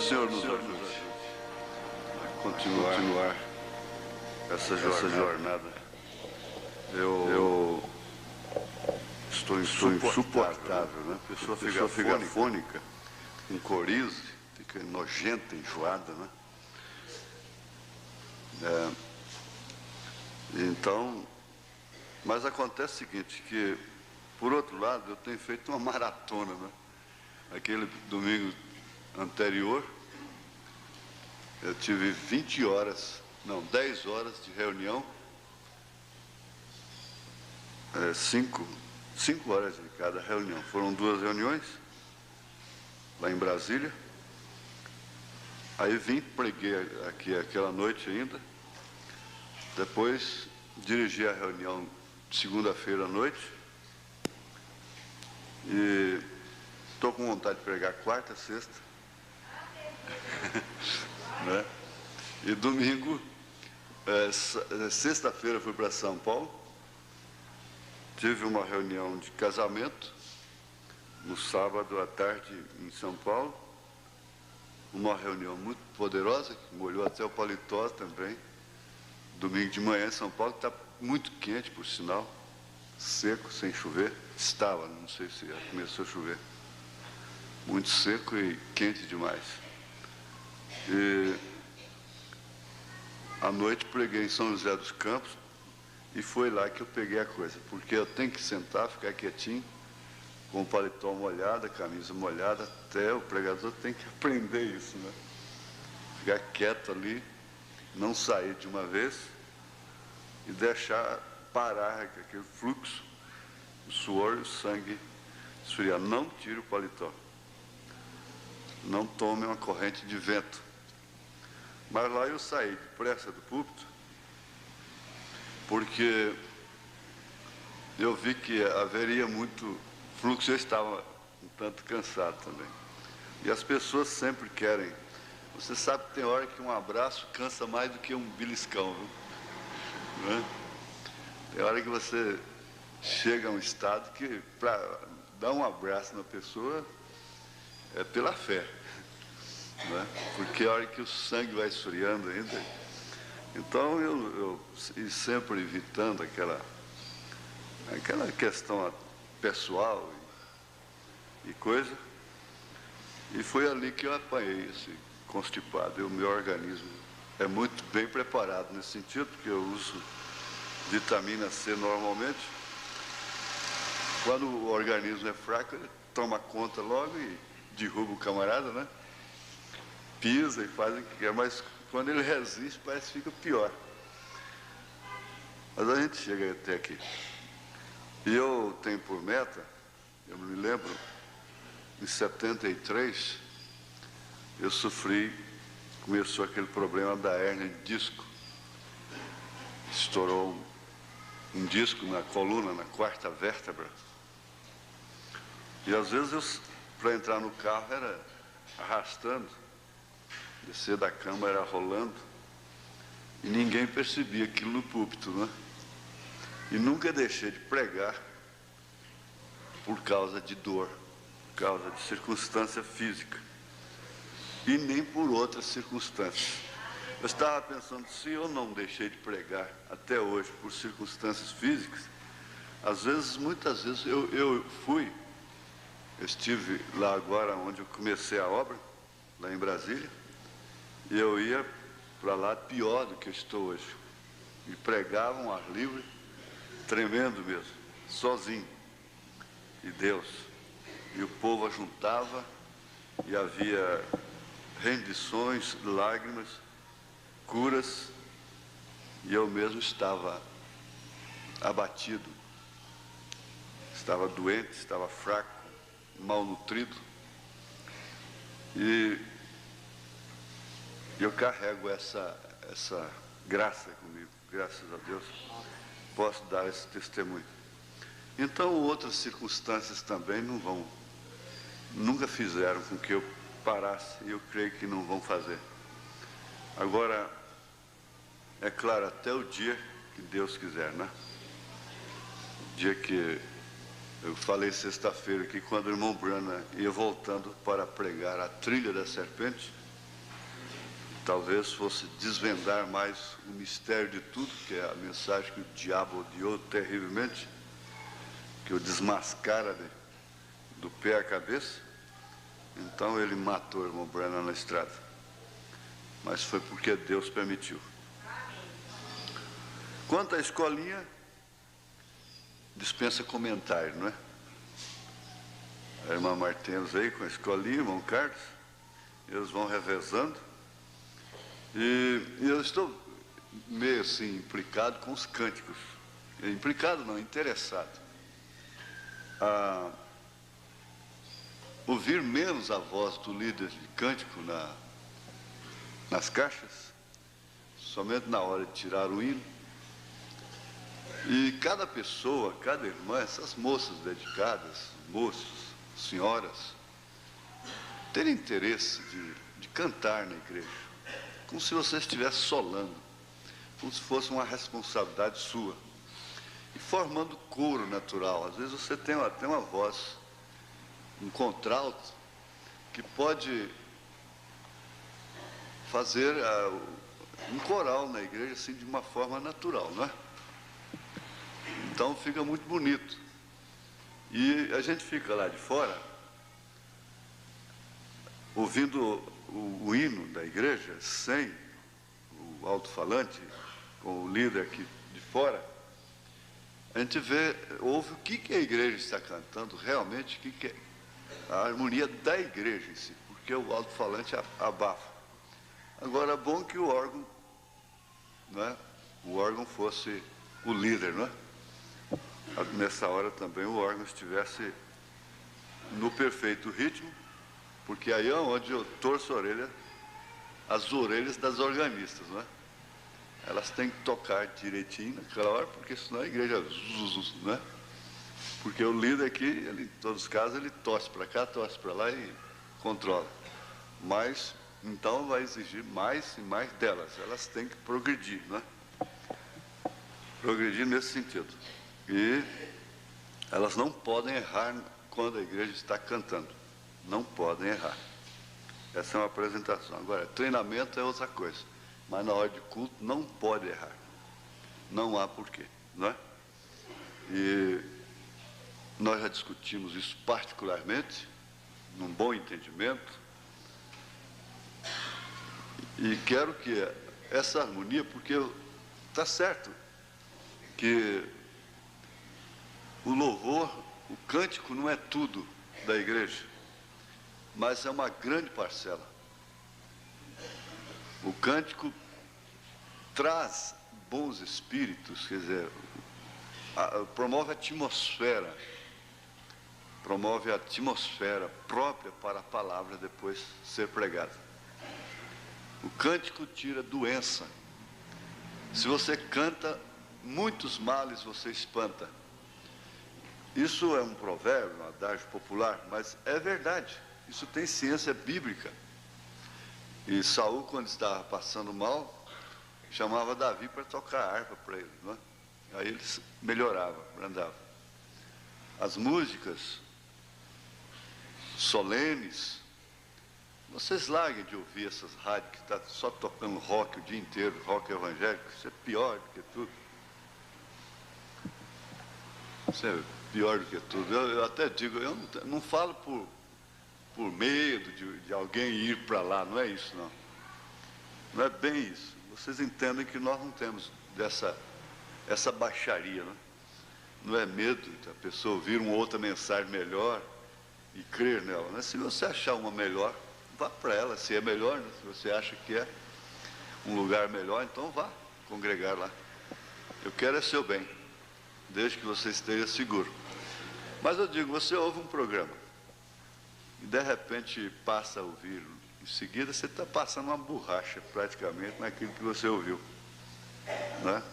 Senhor nos ajude a continuar essa jornada. Eu estou insuportável, né? A pessoa fica afônica, com coriza, fica nojenta, enjoada, né? Então, mas acontece o seguinte, que, por outro lado, eu tenho feito uma maratona, né? Aquele domingo anterior, eu tive 10 horas de reunião, 5 horas de cada reunião. Foram 2 reuniões, lá em Brasília. Aí preguei aqui aquela noite ainda. Depois dirigi a reunião de segunda-feira à noite. E estou com vontade de pregar quarta, sexta. Né? E domingo, sexta-feira fui para São Paulo. Tive uma reunião de casamento no sábado à tarde em São Paulo. Uma reunião muito poderosa, que molhou até o paletó também. Domingo de manhã em São Paulo, está muito quente, por sinal, seco, sem chover. Estava, não sei se já começou a chover. Muito seco e quente demais. E à noite preguei em São José dos Campos e foi lá que eu peguei a coisa, porque eu tenho que sentar, ficar quietinho, com o paletó molhado, a camisa molhada, até o pregador tem que aprender isso, né? Ficar quieto ali, não sair de uma vez e deixar parar aquele fluxo, o suor e o sangue esfriar. Não tire o paletó. Não tome uma corrente de vento. Mas lá eu saí depressa do púlpito, porque eu vi que haveria muito fluxo. Eu estava um tanto cansado também. E as pessoas sempre querem. Você sabe que tem hora que um abraço cansa mais do que um beliscão, viu? Né? Tem hora que você chega a um estado que, para dar um abraço na pessoa, é pela fé. Né? Porque a hora que o sangue vai esfriando ainda. Então eu sempre evitando aquela questão pessoal e coisa. E foi ali que eu apanhei esse constipado. E o meu organismo é muito bem preparado nesse sentido, porque eu uso vitamina C normalmente. Quando o organismo é fraco, ele toma conta logo e derruba o camarada, né? Pisa e faz o que quer, mas quando ele resiste, parece que fica pior. Mas a gente chega até aqui. E eu tenho por meta, eu me lembro, em 73, eu começou aquele problema da hérnia de disco. Estourou um disco na coluna, na quarta vértebra. E às vezes, para entrar no carro, era arrastando. Descer da cama era rolando. E ninguém percebia aquilo no púlpito, né? E nunca deixei de pregar por causa de dor, por causa de circunstância física. E nem por outras circunstâncias. Eu estava pensando, se eu não deixei de pregar até hoje por circunstâncias físicas, muitas vezes eu estive lá agora onde eu comecei a obra, lá em Brasília, e eu ia para lá pior do que eu estou hoje. E pregava um ar livre, tremendo mesmo, sozinho. E Deus. E o povo ajuntava, e havia rendições, lágrimas, curas, e eu mesmo estava abatido, estava doente, estava fraco, malnutrido. E eu carrego essa graça comigo, graças a Deus, posso dar esse testemunho. Então, outras circunstâncias também nunca fizeram com que eu parasse, e eu creio que não vão fazer. Agora, é claro, até o dia que Deus quiser, né? O dia que eu falei sexta-feira que quando o irmão Brana ia voltando para pregar a trilha da serpente, talvez fosse desvendar mais o mistério de tudo, que é a mensagem que o diabo odiou terrivelmente, que o desmascara do pé à cabeça. Então ele matou o irmão Branham na estrada. Mas foi porque Deus permitiu. Quanto à escolinha, dispensa comentário, não é? A irmã Martins aí com a escolinha, o irmão Carlos, eles vão revezando. E eu estou meio assim implicado com os cânticos. Implicado não, interessado. Ouvir menos a voz do líder de cântico nas caixas, somente na hora de tirar o hino. E cada pessoa, cada irmã, essas moças dedicadas, moços, senhoras, terem interesse de cantar na igreja, como se você estivesse solando, como se fosse uma responsabilidade sua, e formando coro natural. Às vezes você tem uma voz, um contralto, que pode fazer um coral na igreja assim, de uma forma natural, não é? Então fica muito bonito. E a gente fica lá de fora, ouvindo o hino da igreja, sem o alto-falante, com o líder aqui de fora, a gente ouve o que a igreja está cantando, realmente, o que é a harmonia da igreja em si, porque o alto-falante abafa. Agora, é bom que o órgão, não é? O órgão fosse o líder, não é? Nessa hora também o órgão estivesse no perfeito ritmo, porque aí é onde eu torço a orelha, as orelhas das organistas, não é? Elas têm que tocar direitinho naquela hora, porque senão a igreja, não é? Porque o líder aqui, ele, em todos os casos, ele torce para cá, torce para lá e controla. Mas, então vai exigir mais e mais delas, elas têm que progredir, não é? Progredir nesse sentido. E elas não podem errar quando a igreja está cantando. Não podem errar. Essa é uma apresentação. Agora, treinamento é outra coisa. Mas na hora de culto não pode errar. Não há porquê, não é? E nós já discutimos isso particularmente, num bom entendimento. E quero que essa harmonia, porque está certo que o louvor, o cântico não é tudo da igreja, mas é uma grande parcela. O cântico traz bons espíritos, quer dizer, promove a atmosfera própria para a palavra depois ser pregada. O cântico tira doença. Se você canta, muitos males você espanta. Isso é um provérbio, um adágio popular, mas é verdade. Isso tem ciência bíblica. E Saul, quando estava passando mal, chamava Davi para tocar harpa para ele, não é? Aí ele melhorava, brandava. As músicas solenes, vocês larguem de ouvir essas rádios que estão só tocando rock o dia inteiro, rock evangélico, isso é pior do que tudo. Isso é pior do que tudo. Eu até digo, eu não falo por medo de alguém ir para lá, não é isso, não. Não é bem isso. Vocês entendem que nós não temos essa baixaria, não é? Não é medo da pessoa ouvir uma outra mensagem melhor e crer nela, né? Se você achar uma melhor, vá para ela, se é melhor, né? Se você acha que é um lugar melhor, então vá congregar lá. Eu quero é seu bem, desde que você esteja seguro. Mas eu digo, você ouve um programa e de repente passa a ouvir, em seguida você está passando uma borracha praticamente naquilo que você ouviu, né?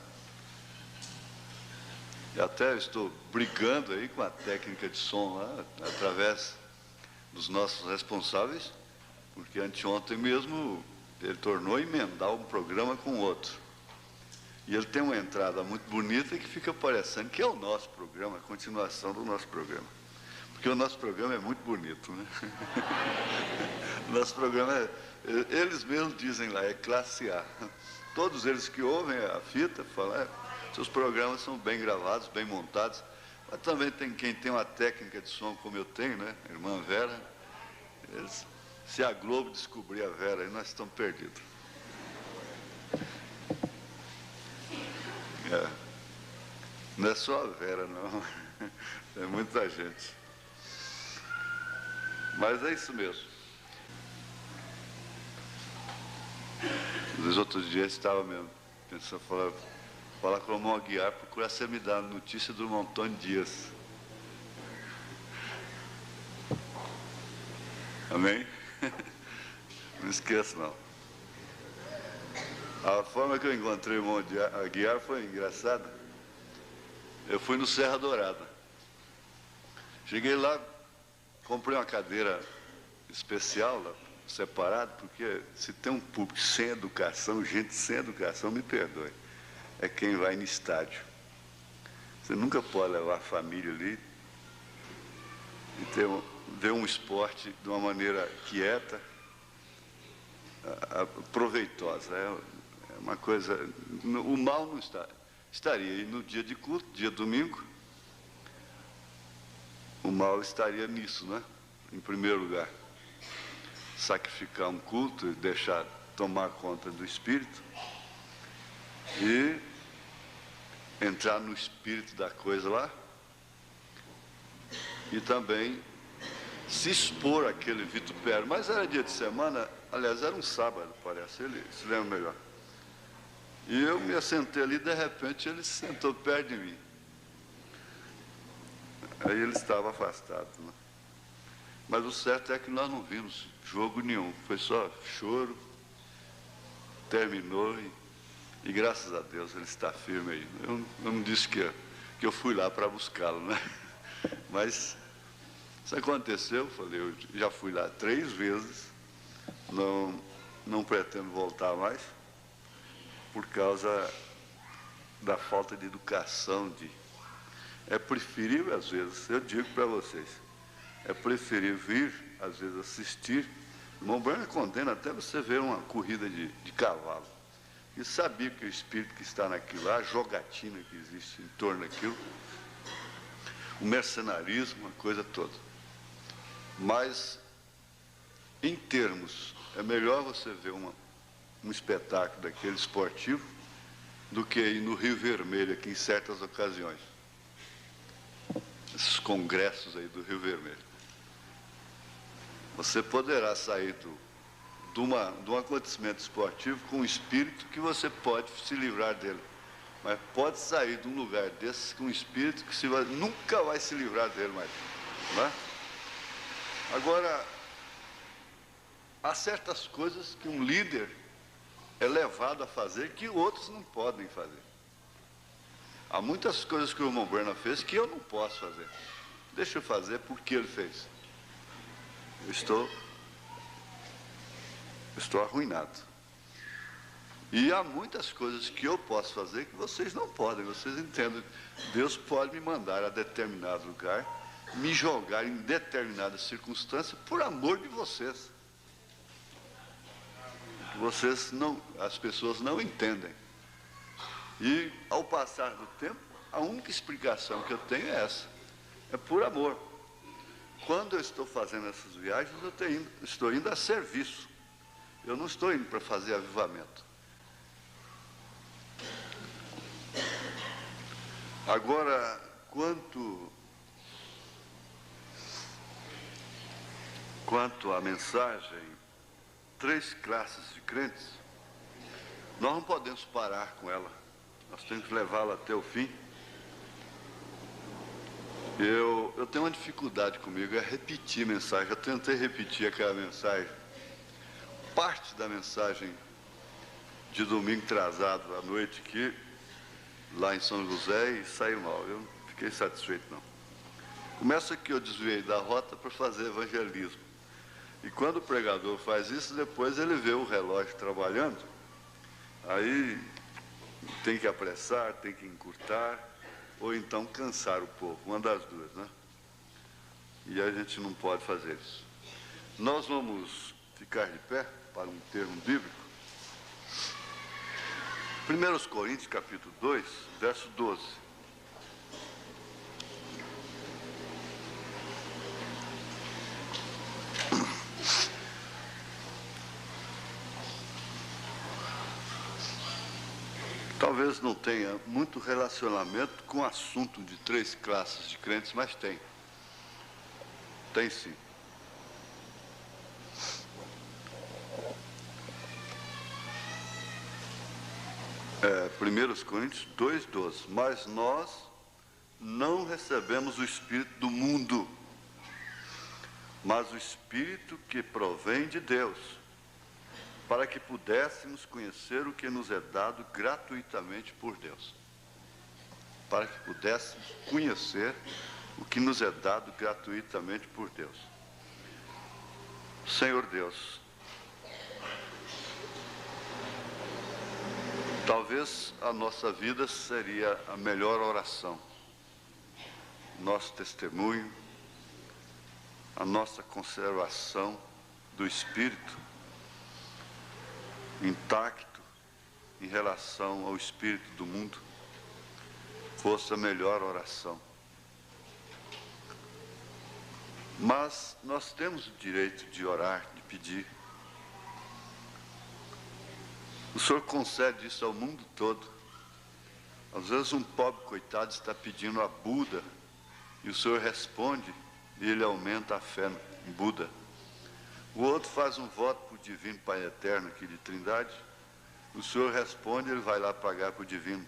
Eu até estou brigando aí com a técnica de som lá, através dos nossos responsáveis, porque anteontem mesmo ele tornou emendar um programa com outro. E ele tem uma entrada muito bonita que fica parecendo que é o nosso programa, a continuação do nosso programa. Porque o nosso programa é muito bonito, né? O nosso programa Eles mesmos dizem lá, é classe A. Todos eles que ouvem a fita falam, seus programas são bem gravados, bem montados, mas também tem quem tem uma técnica de som como eu tenho, né? A irmã Vera. Se a Globo descobrir a Vera, aí nós estamos perdidos. Não é só a Vera, não. É muita gente. Mas é isso mesmo. Nos outros dias estava mesmo pensando, falar com o irmão Aguiar, procurar você me dar a notícia do irmão Antônio Dias. Amém? Não esqueça, não. A forma que eu encontrei o irmão Aguiar foi engraçada. Eu fui no Serra Dourada. Cheguei lá, comprei uma cadeira especial lá, separado, porque se tem um público sem educação, gente sem educação, me perdoe, é quem vai no estádio. Você nunca pode levar a família ali e ver um esporte de uma maneira quieta, proveitosa. É uma coisa, o mal não estaria. E no dia de culto, dia domingo, o mal estaria nisso, né? Em primeiro lugar, sacrificar um culto e deixar tomar conta do espírito e entrar no espírito da coisa lá e também se expor àquele vitupério. Mas era dia de semana, aliás, era um sábado, parece, ele se lembra melhor. E eu me assentei ali, de repente ele se sentou perto de mim. Aí ele estava afastado, né? Mas o certo é que nós não vimos jogo nenhum, foi só choro, terminou e graças a Deus ele está firme aí. Eu não disse que eu fui lá para buscá-lo, né? Mas isso aconteceu, eu falei, eu já fui lá 3 vezes, não pretendo voltar mais, por causa da falta de educação. É preferível, às vezes, eu digo para vocês, é preferível vir, às vezes, assistir. O irmão Branco condena até você ver uma corrida de cavalo. E sabia que o espírito que está naquilo lá, a jogatina que existe em torno daquilo, o mercenarismo, a coisa toda. Mas, em termos, é melhor você ver um espetáculo daquele esportivo do que ir no Rio Vermelho, aqui em certas ocasiões. Esses congressos aí do Rio Vermelho. Você poderá sair de um acontecimento esportivo com um espírito que você pode se livrar dele. Mas pode sair de um lugar desses com um espírito que nunca vai se livrar dele mais. Não é? Agora, há certas coisas que um líder é levado a fazer que outros não podem fazer. Há muitas coisas que o irmão Berna fez que eu não posso fazer. Deixa eu fazer porque ele fez. Eu estou arruinado. E há muitas coisas que eu posso fazer que vocês não podem. Vocês entendem? Deus pode me mandar a determinado lugar, me jogar em determinadas circunstâncias por amor de vocês. As pessoas não entendem. E, ao passar do tempo, a única explicação que eu tenho é essa. É por amor. Quando eu estou fazendo essas viagens, estou indo a serviço. Eu não estou indo para fazer avivamento. Agora, quanto à mensagem, 3 classes de crentes, nós não podemos parar com ela. Nós temos que levá-la até o fim. Eu tenho uma dificuldade comigo, é repetir mensagem. Eu tentei repetir aquela mensagem, parte da mensagem de domingo atrasado à noite aqui, lá em São José, e saiu mal. Eu não fiquei satisfeito, não. Começa que eu desviei da rota para fazer evangelismo. E quando o pregador faz isso, depois ele vê o relógio trabalhando, aí tem que apressar, tem que encurtar, ou então cansar o povo, uma das duas, né? E a gente não pode fazer isso. Nós vamos ficar de pé. para um termo bíblico. 1 Coríntios, capítulo 2, verso 12. Talvez não tenha muito relacionamento com o assunto de 3 classes de crentes, mas tem. Tem sim. É, 1 Coríntios 2,12. Mas nós não recebemos o Espírito do mundo, mas o Espírito que provém de Deus, para que pudéssemos conhecer o que nos é dado gratuitamente por Deus. Para que pudéssemos conhecer o que nos é dado gratuitamente por Deus. Senhor Deus, talvez a nossa vida seria a melhor oração, nosso testemunho, a nossa conservação do Espírito intacto em relação ao Espírito do mundo, fosse a melhor oração. Mas nós temos o direito de orar, de pedir. O Senhor concede isso ao mundo todo. Às vezes um pobre coitado está pedindo a Buda e o Senhor responde e ele aumenta a fé em Buda. O outro faz um voto para o Divino Pai Eterno aqui de Trindade, o Senhor responde e ele vai lá pagar para o Divino.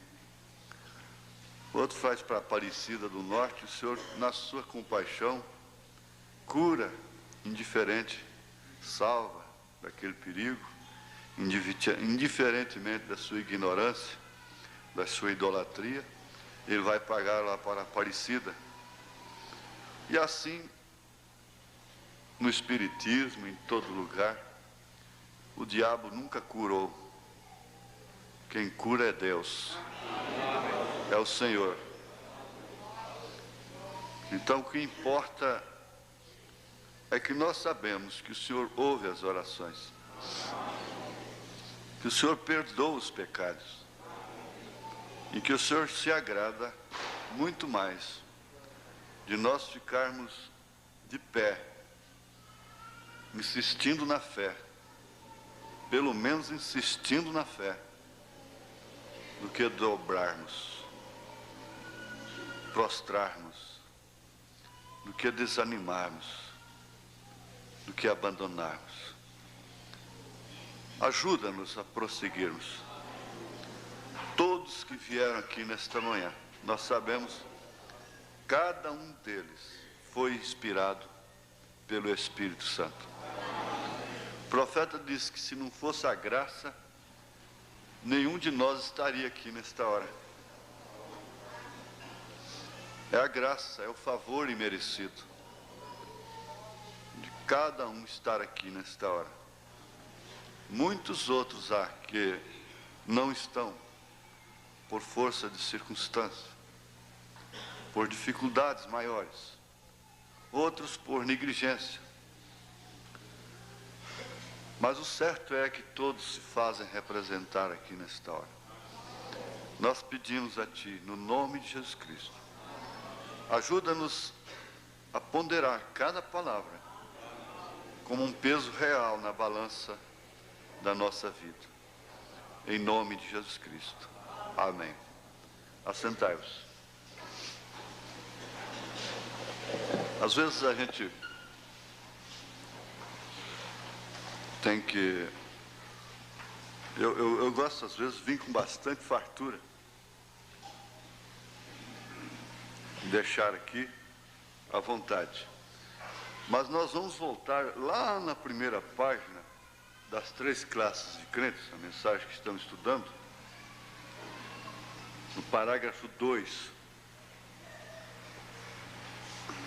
O outro faz para a Aparecida do Norte, o Senhor, na sua compaixão, cura, indiferente, salva daquele perigo, indiferentemente da sua ignorância, da sua idolatria, ele vai pagar lá para a Aparecida. E assim, no Espiritismo, em todo lugar, o diabo nunca curou. Quem cura é Deus, é o Senhor. Então o que importa é que nós sabemos que o Senhor ouve as orações, que o Senhor perdoa os pecados e que o Senhor se agrada muito mais de nós ficarmos de pé, insistindo na fé, pelo menos insistindo na fé, do que dobrarmos, prostrarmos, do que desanimarmos, do que abandonarmos. Ajuda-nos a prosseguirmos. Todos que vieram aqui nesta manhã, nós sabemos, cada um deles foi inspirado pelo Espírito Santo. O profeta disse que se não fosse a graça, nenhum de nós estaria aqui nesta hora. É a graça, é o favor imerecido de cada um estar aqui nesta hora. Muitos outros há que não estão por força de circunstância, por dificuldades maiores, outros por negligência. Mas o certo é que todos se fazem representar aqui nesta hora. Nós pedimos a Ti, no nome de Jesus Cristo, ajuda-nos a ponderar cada palavra como um peso real na balança da nossa vida. Em nome de Jesus Cristo. Amém. Assentai-vos. Às vezes a gente tem que... Eu gosto, às vezes, de vir com bastante fartura. Deixar aqui à vontade. Mas nós vamos voltar lá na primeira página das 3 classes de crentes, a mensagem que estamos estudando, no parágrafo 2,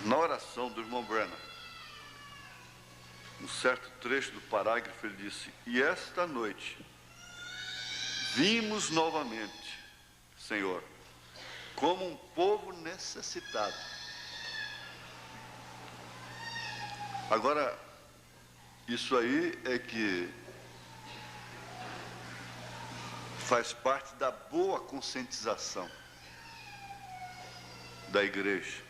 na oração do irmão Branham. Um certo trecho do parágrafo ele disse: e esta noite vimos novamente, Senhor, como um povo necessitado. Agora, isso aí é que faz parte da boa conscientização da igreja.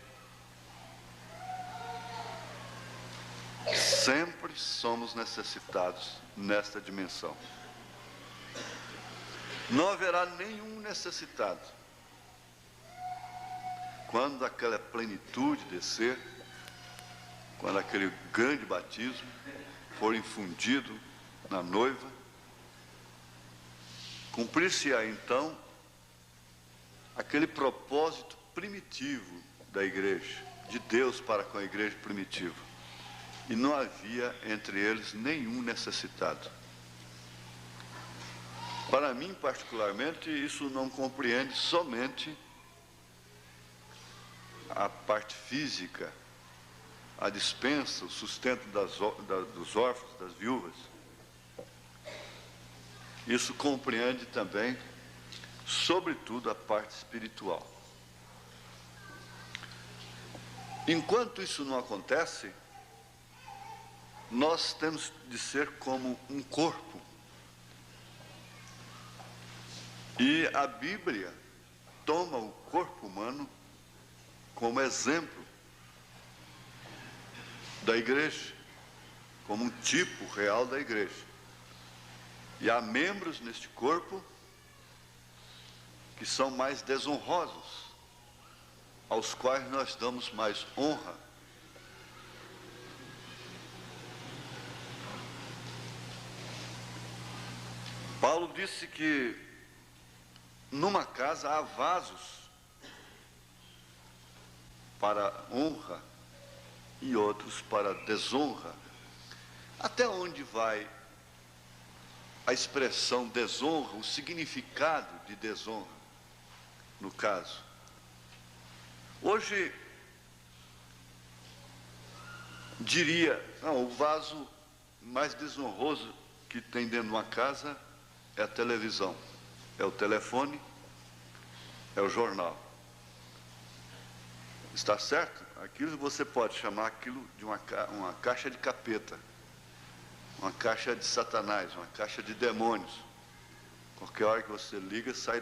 Sempre somos necessitados nesta dimensão. Não haverá nenhum necessitado quando aquela plenitude descer, quando aquele grande batismo for infundido na noiva, cumprir-se-á então aquele propósito primitivo da igreja, de Deus para com a igreja primitiva. E não havia entre eles nenhum necessitado. Para mim, particularmente, isso não compreende somente a parte física, a dispensa, o sustento dos órfãos, das viúvas. Isso compreende também, sobretudo, a parte espiritual. Enquanto isso não acontece, nós temos de ser como um corpo. E a Bíblia toma o corpo humano como exemplo da igreja, como um tipo real da igreja. E há membros neste corpo que são mais desonrosos, aos quais nós damos mais honra. Paulo disse que numa casa há vasos para honra e outros para desonra. Até onde vai a expressão desonra, o significado de desonra, no caso? Hoje, diria, não, o vaso mais desonroso que tem dentro de uma casa é a televisão, é o telefone, é o jornal. Está certo? Aquilo você pode chamar aquilo de uma caixa de capeta, uma caixa de Satanás, uma caixa de demônios. Qualquer hora que você liga, sai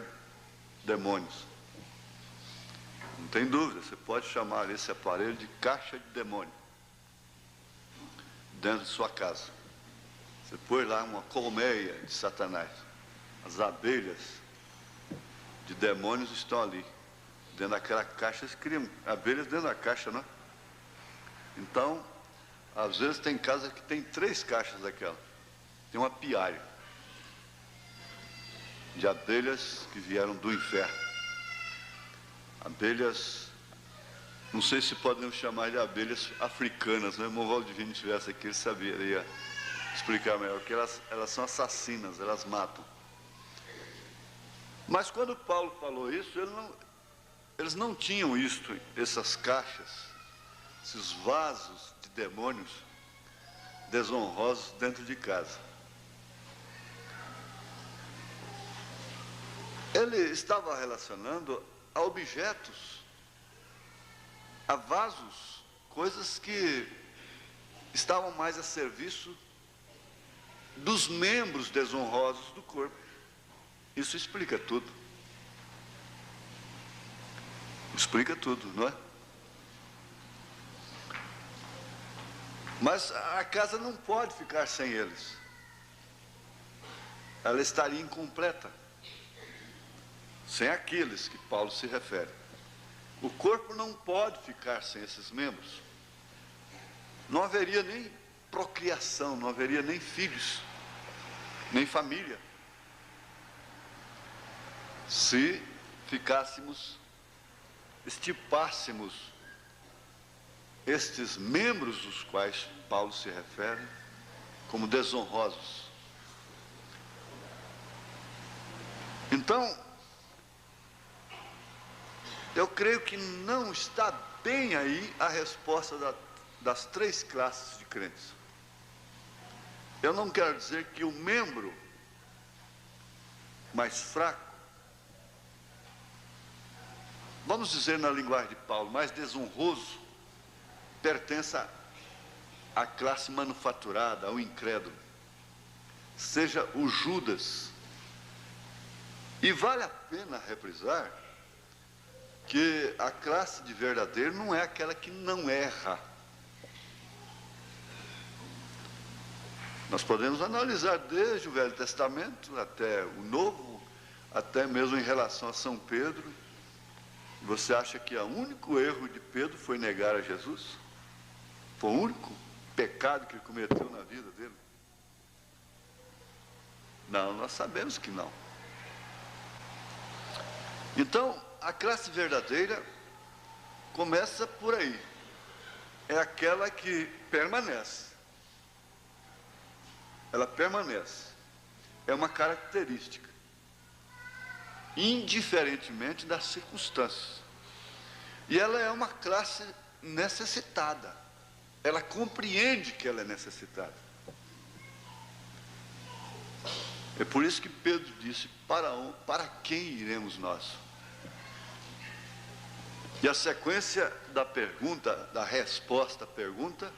demônios. Não tem dúvida, você pode chamar esse aparelho de caixa de demônio dentro de sua casa. Você põe lá uma colmeia de Satanás. As abelhas de demônios estão ali, dentro daquela caixa. Eles criam abelhas dentro da caixa, não? Então, às vezes tem casa que tem 3 caixas daquela. Tem um apiário de abelhas que vieram do inferno. Abelhas, não sei se podemos chamar de abelhas africanas, né? O irmão Valdivino estivesse aqui, ele saberia explicar melhor, porque elas são assassinas, elas matam. Mas quando Paulo falou isso, eles não tinham essas caixas, esses vasos de demônios desonrosos dentro de casa. Ele estava relacionando a objetos, a vasos, coisas que estavam mais a serviço dos membros desonrosos do corpo. Isso explica tudo. Explica tudo, não é? Mas a casa não pode ficar sem eles. Ela estaria incompleta sem aqueles que Paulo se refere. O corpo não pode ficar sem esses membros. Não haveria nem procriação, não haveria nem filhos, nem família, se estipássemos estes membros dos quais Paulo se refere como desonrosos. Então, eu creio que não está bem aí a resposta das 3 classes de crentes. Eu não quero dizer que o membro mais fraco, vamos dizer na linguagem de Paulo, mais desonroso, pertença à classe manufaturada, ao incrédulo. Seja o Judas, E vale a pena reprisar que a classe de verdadeiro não é aquela que não erra. Nós podemos analisar desde o Velho Testamento até o Novo, até mesmo em relação a São Pedro. Você acha que o único erro de Pedro foi negar a Jesus? Foi o único pecado que ele cometeu na vida dele? Não, nós sabemos que não. Então, a classe verdadeira começa por aí. É aquela que permanece. Ela permanece. É uma característica. Indiferentemente das circunstâncias. E ela é uma classe necessitada. Ela compreende que ela é necessitada. É por isso que Pedro disse, para quem iremos nós? E a sequência da pergunta, da resposta à pergunta,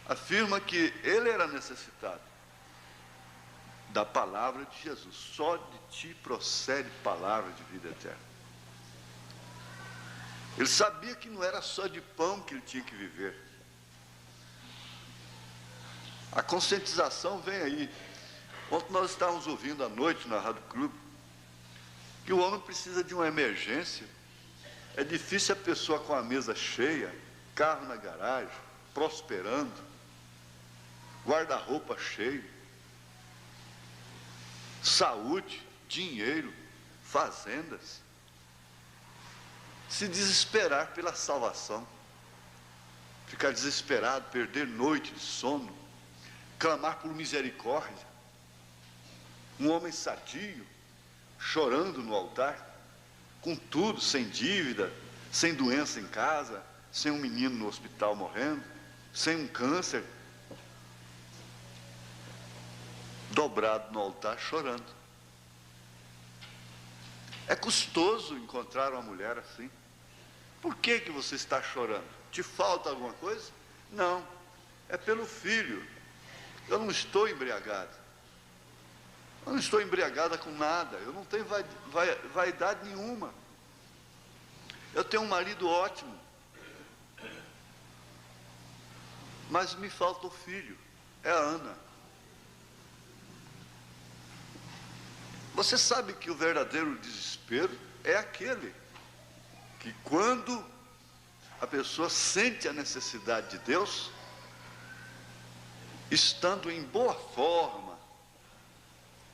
afirma que ele era necessitado da palavra de Jesus. Só de ti procede palavra de vida eterna. Ele sabia que não era só de pão que ele tinha que viver. A conscientização vem aí. Ontem nós estávamos ouvindo à noite na Rádio Clube que o homem precisa de uma emergência. É difícil a pessoa com a mesa cheia, carro na garagem, prosperando, guarda-roupa cheio, saúde, dinheiro, fazendas, se desesperar pela salvação, ficar desesperado, perder noite de sono, clamar por misericórdia. Um homem sadio, chorando no altar, com tudo, sem dívida, sem doença em casa, sem um menino no hospital morrendo, sem um câncer, dobrado no altar, chorando. É custoso encontrar uma mulher assim. Por que você está chorando? Te falta alguma coisa? Não, é pelo filho. Eu não estou embriagado. Eu não estou embriagada com nada. Eu não tenho vaidade nenhuma. Eu tenho um marido ótimo. Mas me falta o filho. É a Ana. Você sabe que o verdadeiro desespero é aquele que quando a pessoa sente a necessidade de Deus, estando em boa forma,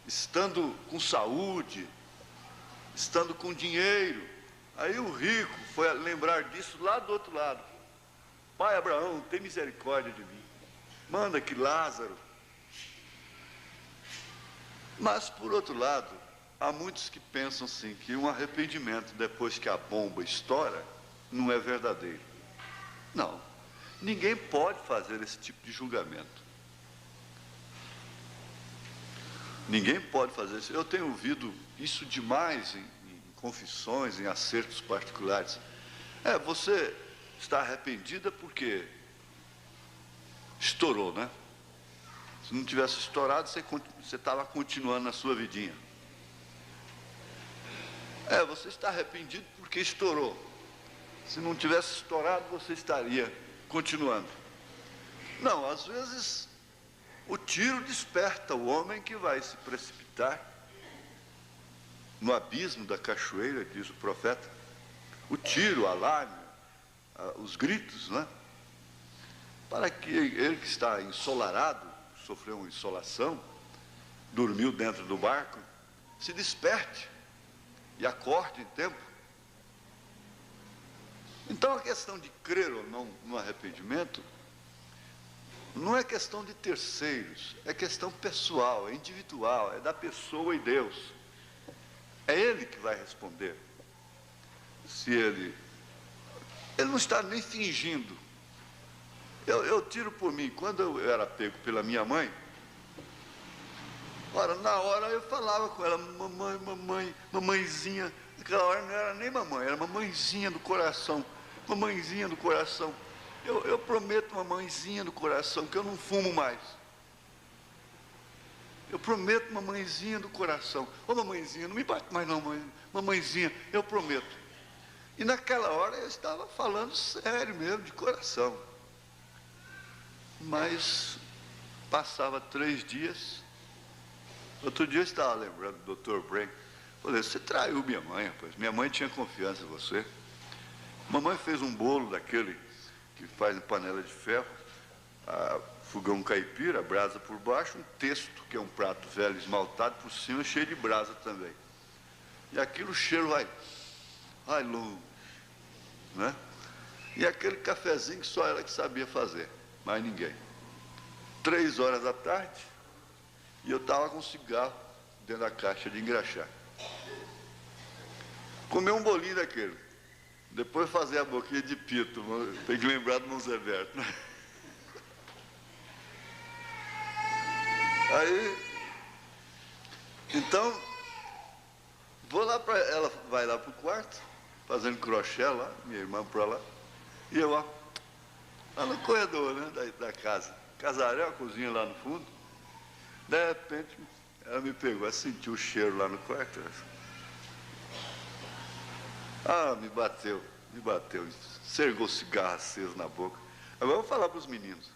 estando com saúde, estando com dinheiro, aí o rico foi lembrar disso lá do outro lado. Pai Abraão, tem misericórdia de mim, manda que Lázaro. Mas por outro lado, há muitos que pensam assim, que um arrependimento depois que a bomba estoura, não é verdadeiro. Não, ninguém pode fazer esse tipo de julgamento. Ninguém pode fazer isso. Eu tenho ouvido isso demais em confissões, em acertos particulares. Você está arrependida porque estourou, né? Se não tivesse estourado, você estava continuando na sua vidinha. Você está arrependido porque estourou. Se não tivesse estourado, você estaria continuando. Não, às vezes o tiro desperta o homem que vai se precipitar no abismo da cachoeira, diz o profeta. O tiro, o alarme, os gritos, né? Para que ele que está ensolarado, sofreu uma insolação, dormiu dentro do barco, se desperte e acorde em tempo. Então a questão de crer ou não no arrependimento não é questão de terceiros, é questão pessoal, é individual, é da pessoa e Deus. É Ele que vai responder. Se ele não está nem fingindo. Eu tiro por mim, quando eu era pego pela minha mãe, na hora eu falava com ela, mamãe, mamãezinha. Naquela hora não era nem mamãe, era mamãezinha do coração, mamãezinha do coração. Eu prometo, mamãezinha do coração, que eu não fumo mais. Eu prometo, mamãezinha do coração. Ô mamãezinha, não me bate mais não, mãe. Mamãezinha, eu prometo. E naquela hora eu estava falando sério mesmo, de coração. Mas passava 3 dias. Outro dia eu estava lembrando do Dr. Brain. Falei, você traiu minha mãe, rapaz. Minha mãe tinha confiança em você. Mamãe fez um bolo daquele que faz em panela de ferro, fogão caipira, brasa por baixo, um testo, que é um prato velho esmaltado por cima, cheio de brasa também. E aquilo o cheiro vai longe, né? E aquele cafezinho que só ela que sabia fazer, mais ninguém. 3 horas da tarde, e eu estava com um cigarro dentro da caixa de engraxar. Comer um bolinho daquele, depois fazer a boquinha de pito, tem que lembrar do Monseverto, né? Aí, então, vou lá para ela, vai lá para o quarto, fazendo crochê lá, minha irmã para lá, e eu lá no corredor, né, da casa. Casarão, a cozinha lá no fundo. De repente, ela me pegou, ela sentiu o cheiro lá no quarto. Me bateu, cergou o cigarro aceso na boca. Agora eu vou falar para os meninos.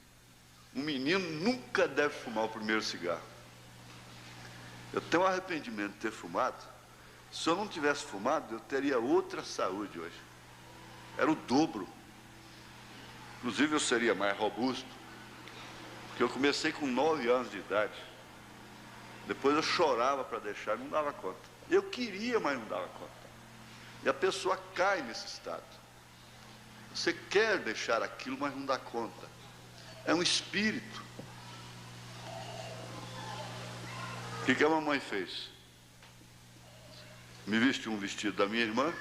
Um menino nunca deve fumar o primeiro cigarro. Eu tenho um arrependimento de ter fumado. Se eu não tivesse fumado, eu teria outra saúde hoje. Era o dobro. Inclusive, eu seria mais robusto. Porque eu comecei com 9 anos de idade. Depois eu chorava para deixar, não dava conta. Eu queria, mas não dava conta. E a pessoa cai nesse estado. Você quer deixar aquilo, mas não dá conta. É um espírito. O que a mamãe fez? Me vestiu um vestido da minha irmã,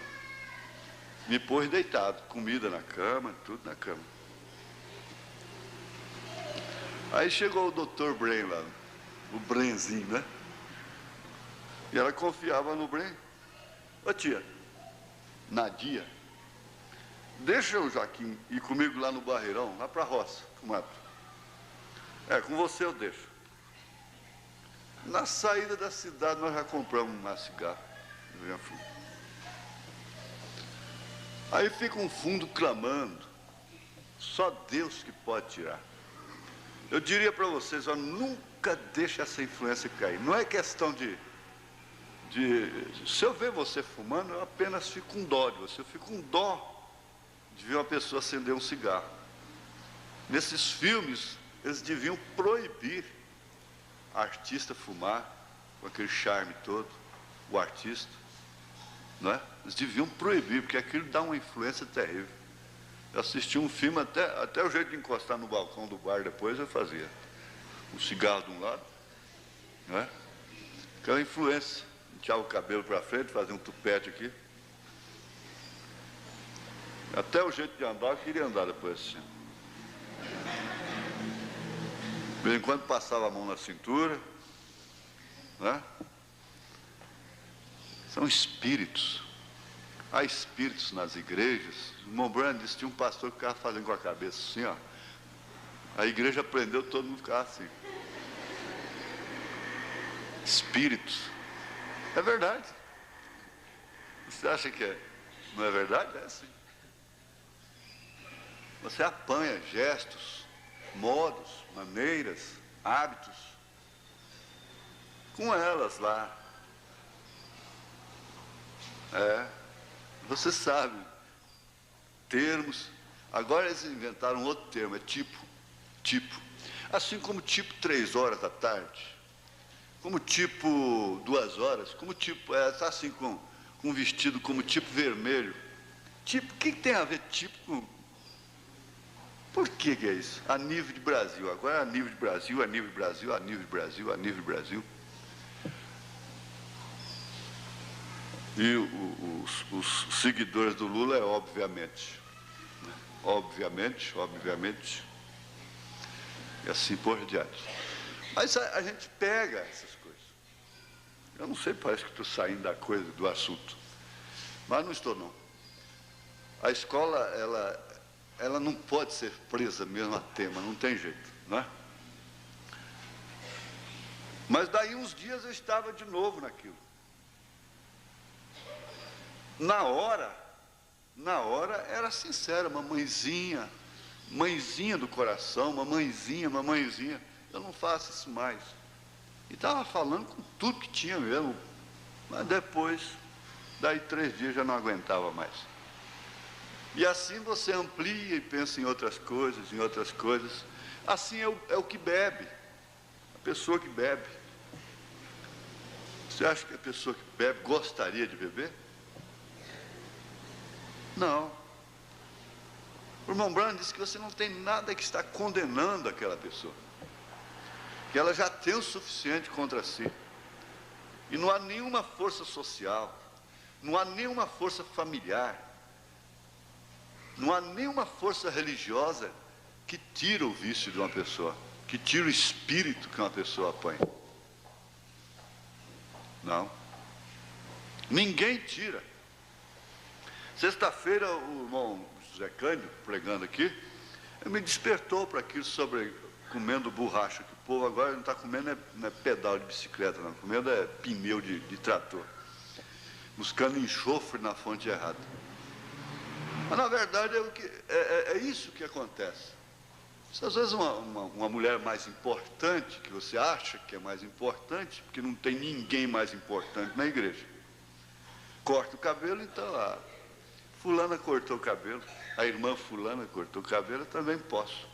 me pôs deitado, comida na cama, tudo na cama. Aí chegou o Dr. Brain lá, o Brainzinho, né? E ela confiava no Brain. Ô tia, Nadia, deixa o Joaquim ir comigo lá no Barreirão, lá para a roça, pro mato. Com você eu deixo. Na saída da cidade nós já compramos um cigarro. Aí fica um fundo clamando. Só Deus que pode tirar. Eu diria para vocês, nunca deixe essa influência cair. Não é questão de... Se eu ver você fumando, eu apenas fico com dó de você. Eu fico com dó de ver uma pessoa acender um cigarro. Nesses filmes, eles deviam proibir a artista fumar, com aquele charme todo, o artista, não é? Eles deviam proibir, porque aquilo dá uma influência terrível. Eu assisti um filme, até o jeito de encostar no balcão do bar depois eu fazia. Um cigarro de um lado, não é? Aquela influência. Tirava o cabelo para frente, fazia um tupete aqui. Até o jeito de andar, eu queria andar depois assim. De vez em quando passava a mão na cintura, né? São espíritos. Há espíritos nas igrejas. O irmão Brand disse que tinha um pastor que ficava fazendo com a cabeça assim, ó. A igreja aprendeu, todo mundo ficava assim. Espíritos. É verdade. Você acha que não é verdade? É assim. Você apanha gestos, modos, maneiras, hábitos, com elas lá. Você sabe, termos. Agora eles inventaram outro termo, é tipo. Assim como tipo 3 horas da tarde, como tipo 2 horas, como tipo, tá assim com um vestido como tipo vermelho. Tipo, o que tem a ver tipo com... Por que é isso? A nível de Brasil, agora é a nível de Brasil, a nível de Brasil, a nível de Brasil, a nível de Brasil. E os seguidores do Lula é obviamente. Obviamente. E assim por diante. Mas a gente pega essas coisas. Eu não sei, parece que estou saindo da coisa, do assunto. Mas não estou, não. A escola, ela não pode ser presa mesmo a tema, não tem jeito, não é? Mas daí uns dias eu estava de novo naquilo. Na hora era sincera, mamãezinha, mãezinha do coração, mamãezinha, eu não faço isso mais. E estava falando com tudo que tinha mesmo, mas depois, daí 3 dias já não aguentava mais. E assim você amplia e pensa em outras coisas. Assim é o que bebe, a pessoa que bebe. Você acha que a pessoa que bebe gostaria de beber? Não. O irmão Branham disse que você não tem nada que está condenando aquela pessoa, que ela já tem o suficiente contra si, e não há nenhuma força social, não há nenhuma força familiar, não há nenhuma força religiosa que tira o vício de uma pessoa, que tira o espírito que uma pessoa apanha. Não. Ninguém tira. Sexta-feira, o irmão José Cândido, pregando aqui, ele me despertou para aquilo sobre comendo borracha, que o povo agora não está comendo não é pedal de bicicleta, não, comendo é pneu de trator, buscando enxofre na fonte errada. Mas na verdade é isso que acontece. Se às vezes uma mulher mais importante, que você acha que é mais importante, porque não tem ninguém mais importante na igreja, corta o cabelo, então fulana cortou o cabelo, a irmã fulana cortou o cabelo, eu também posso.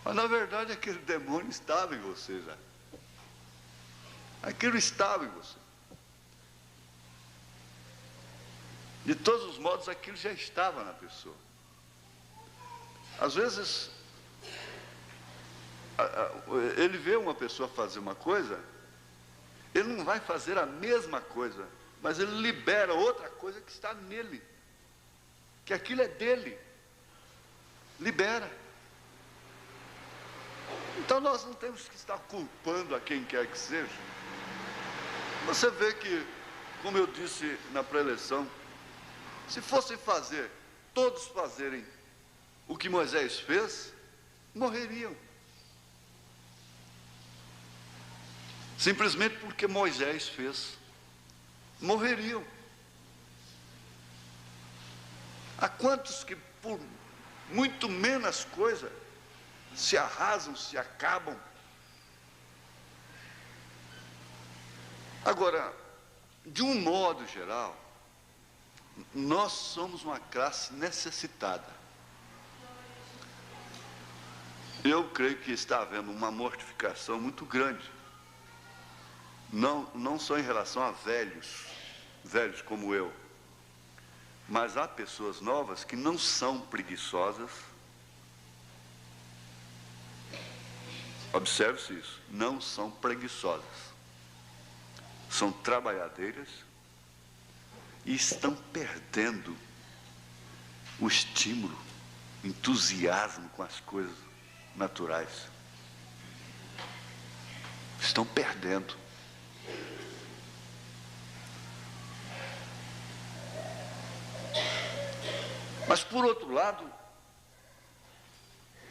Mas na verdade aquele demônio estava em você já. Aquilo estava em você. De todos os modos, aquilo já estava na pessoa. Às vezes, ele vê uma pessoa fazer uma coisa, ele não vai fazer a mesma coisa, mas ele libera outra coisa que está nele, que aquilo é dele. Libera. Então nós não temos que estar culpando a quem quer que seja. Você vê que, como eu disse na pré-eleição, se fossem todos fazerem o que Moisés fez, morreriam. Simplesmente porque Moisés fez, morreriam. Há quantos que por muito menos coisa se arrasam, se acabam? Agora, de um modo geral, nós somos uma classe necessitada. Eu creio que está havendo uma mortificação muito grande, não só em relação a velhos como eu, mas há pessoas novas que não são preguiçosas. Observe-se isso, não são preguiçosas, são trabalhadeiras e estão perdendo o estímulo, entusiasmo com as coisas naturais. Estão perdendo. Mas por outro lado,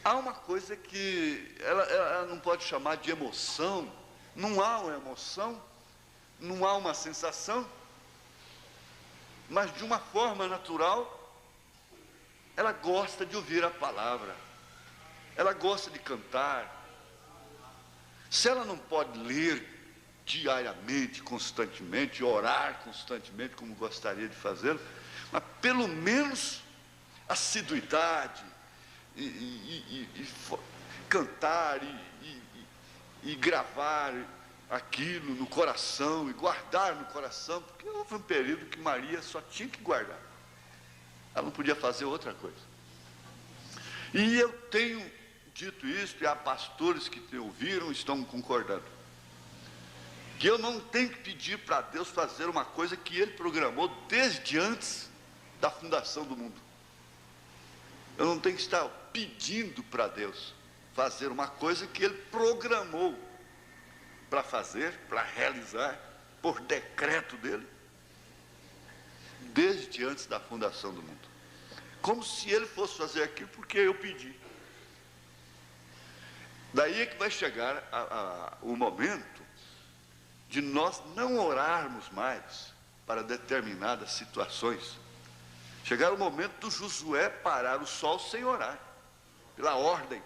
há uma coisa que ela não pode chamar de emoção, não há uma emoção, não há uma sensação, mas de uma forma natural, ela gosta de ouvir a palavra, ela gosta de cantar. Se ela não pode ler diariamente, constantemente, orar constantemente, como gostaria de fazer, mas pelo menos assiduidade, cantar e gravar aquilo no coração e guardar no coração, porque houve um período que Maria só tinha que guardar, ela não podia fazer outra coisa. E eu tenho dito isso, e há pastores que ouviram, estão concordando, que eu não tenho que pedir para Deus fazer uma coisa que Ele programou desde antes da fundação do mundo. Eu não tenho que estar pedindo para Deus fazer uma coisa que Ele programou para fazer, para realizar, por decreto dEle, desde antes da fundação do mundo. Como se Ele fosse fazer aquilo porque eu pedi. Daí é que vai chegar o momento de nós não orarmos mais para determinadas situações. Chegar o momento do Josué parar o sol sem orar, pela ordem,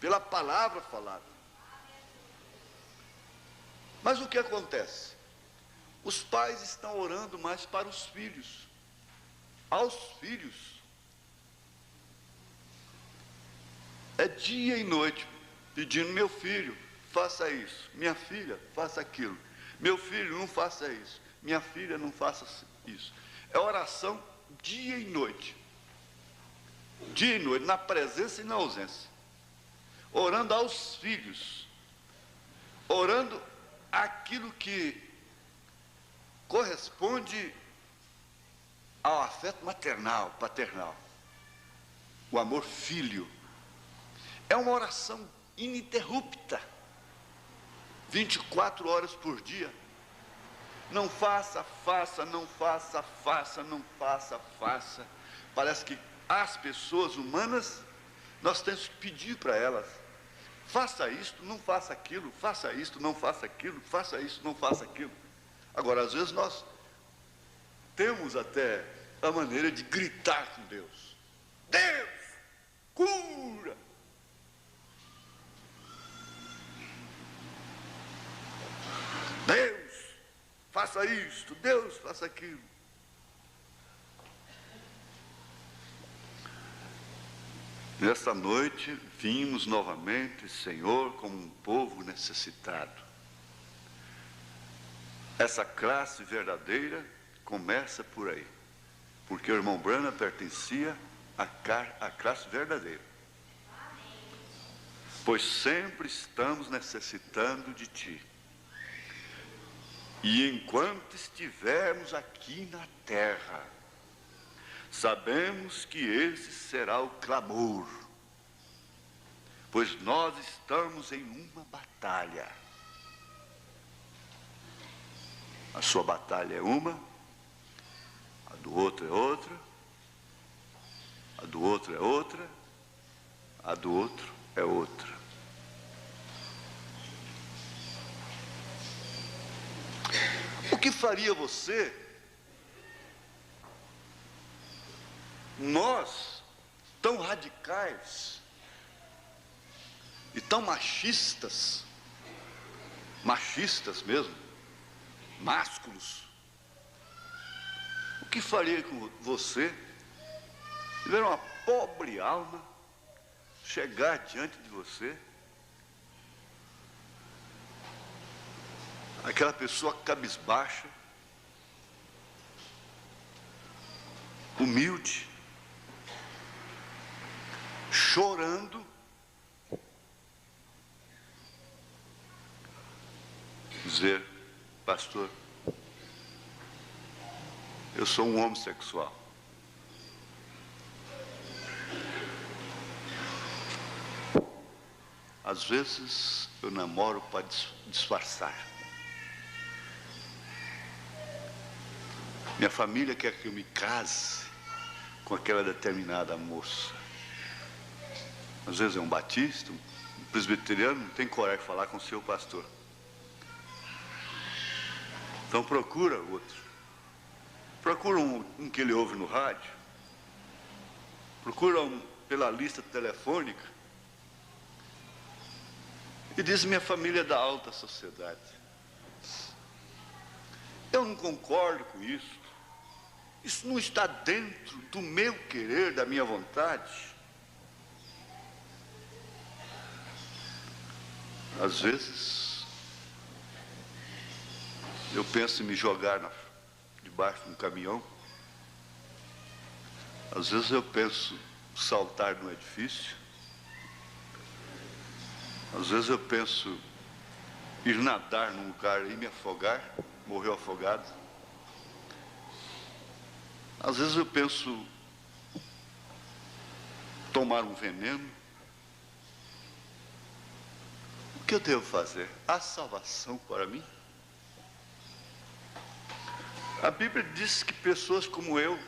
pela palavra falada. Mas o que acontece? Os pais estão orando mais para os filhos, aos filhos. É dia e noite pedindo: meu filho, faça isso, minha filha, faça aquilo, meu filho, não faça isso, minha filha, não faça isso. É oração dia e noite, na presença e na ausência, orando aos filhos, orando aquilo que corresponde ao afeto maternal, paternal, o amor filho. É uma oração ininterrupta, 24 horas por dia. Não faça, faça, não faça, faça, não faça, faça. Parece que as pessoas humanas, nós temos que pedir para elas: faça isto, não faça aquilo, faça isto, não faça aquilo, faça isso, não faça aquilo. Agora, às vezes nós temos até a maneira de gritar com Deus: Deus, cura! Deus, faça isto, Deus, faça aquilo. Nesta noite, vimos novamente, Senhor, como um povo necessitado. Essa classe verdadeira começa por aí, porque o irmão Branham pertencia à classe verdadeira. Pois sempre estamos necessitando de Ti. E enquanto estivermos aqui na terra, sabemos que esse será o clamor, pois nós estamos em uma batalha. A sua batalha é uma, a do outro é outra, a do outro é outra, a do outro é outra. O que faria você, nós, tão radicais e tão machistas mesmo, másculos, o que faria com você ver uma pobre alma chegar diante de você, aquela pessoa cabisbaixa, humilde, chorando, dizer: pastor, eu sou um homossexual. Às vezes eu namoro para disfarçar. Minha família quer que eu me case com aquela determinada moça. Às vezes é um batista, um presbiteriano, não tem coragem de falar com o seu pastor. Então procura outro. Procura um que ele ouve no rádio. Procura um pela lista telefônica. E diz: minha família é da alta sociedade. Eu não concordo com isso. Isso não está dentro do meu querer, da minha vontade. Às vezes, eu penso em me jogar debaixo de um caminhão. Às vezes eu penso em saltar de um edifício. Às vezes eu penso em ir nadar num lugar e me afogar, morrer afogado. Às vezes eu penso tomar um veneno. O que eu devo fazer? Há salvação para mim? A Bíblia diz que pessoas como eu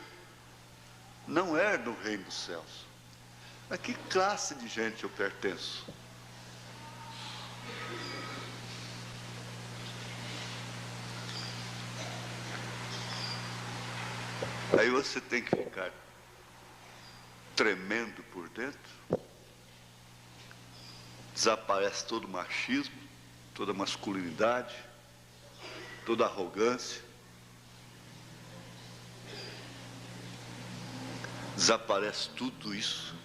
não herdam o reino dos céus. A que classe de gente eu pertenço? Aí você tem que ficar tremendo por dentro. Desaparece todo o machismo, toda a masculinidade, toda a arrogância. Desaparece tudo isso.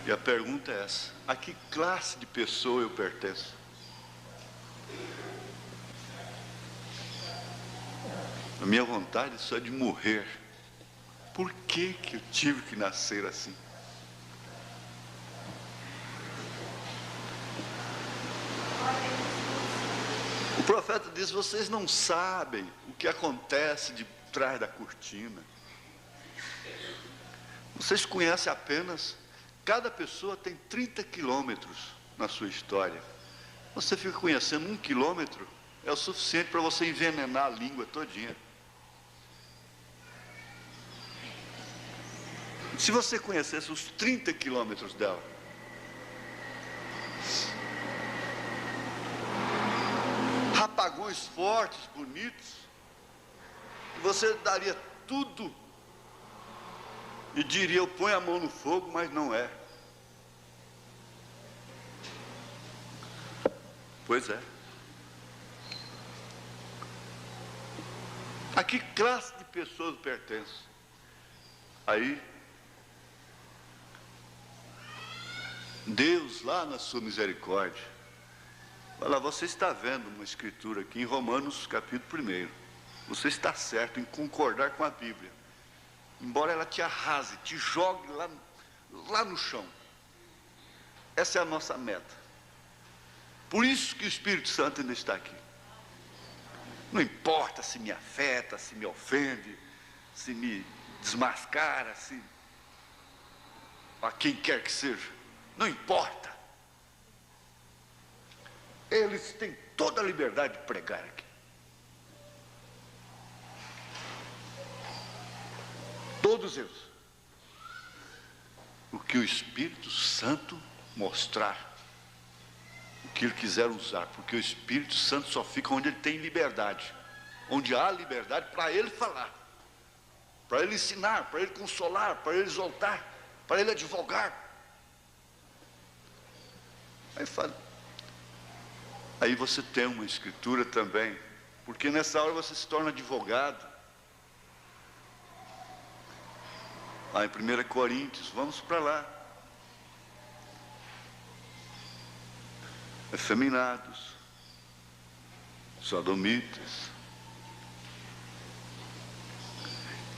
E a pergunta é essa: a que classe de pessoa eu pertenço? A minha vontade só é de morrer. Por que que eu tive que nascer assim? O profeta diz: vocês não sabem o que acontece de trás da cortina. Vocês conhecem apenas, cada pessoa tem 30 quilômetros na sua história. Você fica conhecendo 1 quilômetro, é o suficiente para você envenenar a língua todinha. Se você conhecesse os 30 quilômetros dela, rapagões fortes, bonitos, você daria tudo e diria: eu ponho a mão no fogo, mas não é. Pois é. A que classe de pessoas pertence? Aí, Deus, lá na sua misericórdia, fala: você está vendo uma escritura aqui em Romanos capítulo 1. Você está certo em concordar com a Bíblia, embora ela te arrase, te jogue lá no chão. Essa é a nossa meta. Por isso que o Espírito Santo ainda está aqui. Não importa se me afeta, se me ofende, se me desmascara, se a quem quer que seja. Não importa. Eles têm toda a liberdade de pregar aqui. Todos eles. O que o Espírito Santo mostrar, o que ele quiser usar, porque o Espírito Santo só fica onde ele tem liberdade, onde há liberdade para ele falar, para ele ensinar, para ele consolar, para ele exaltar, para ele advogar. Aí você tem uma escritura também, porque nessa hora você se torna advogado. Lá em 1 Coríntios, vamos para lá. Efeminados, sodomitas.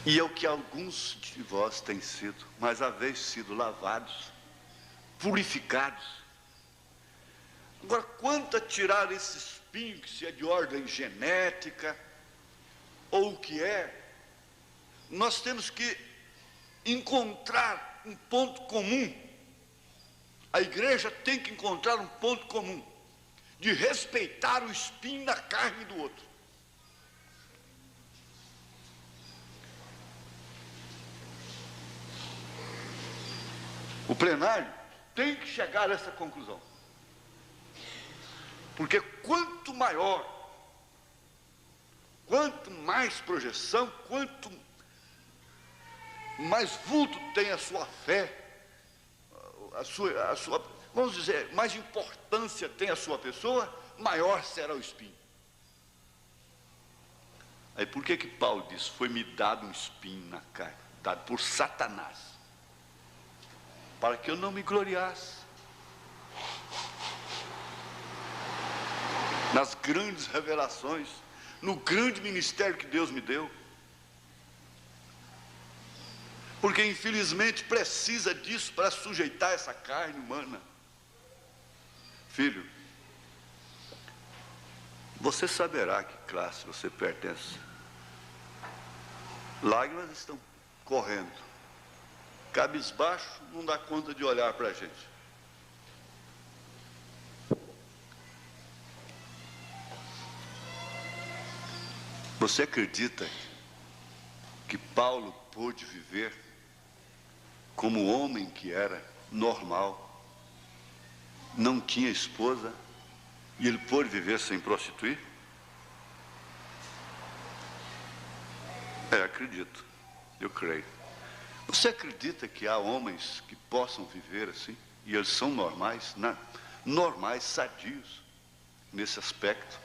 E é o que alguns de vós têm sido, mas haveis sido lavados, purificados. Agora, quanto a tirar esse espinho, que se é de ordem genética, ou o que é, nós temos que encontrar um ponto comum. A igreja tem que encontrar um ponto comum, de respeitar o espinho na carne do outro. O plenário tem que chegar a essa conclusão. Porque quanto maior, quanto mais projeção, quanto mais vulto tem a sua fé, a sua, vamos dizer, mais importância tem a sua pessoa, maior será o espinho. Aí por que Paulo diz: foi-me dado um espinho na carne, dado por Satanás, para que eu não me gloriasse nas grandes revelações, no grande ministério que Deus me deu. Porque infelizmente precisa disso para sujeitar essa carne humana. Filho, você saberá que classe você pertence. Lágrimas estão correndo. Cabisbaixo, não dá conta de olhar para a gente. Você acredita que Paulo pôde viver como o homem que era, normal, não tinha esposa, e ele pôde viver sem prostituir? acredito, eu creio. Você acredita que há homens que possam viver assim? E eles são normais, normais, sadios, nesse aspecto?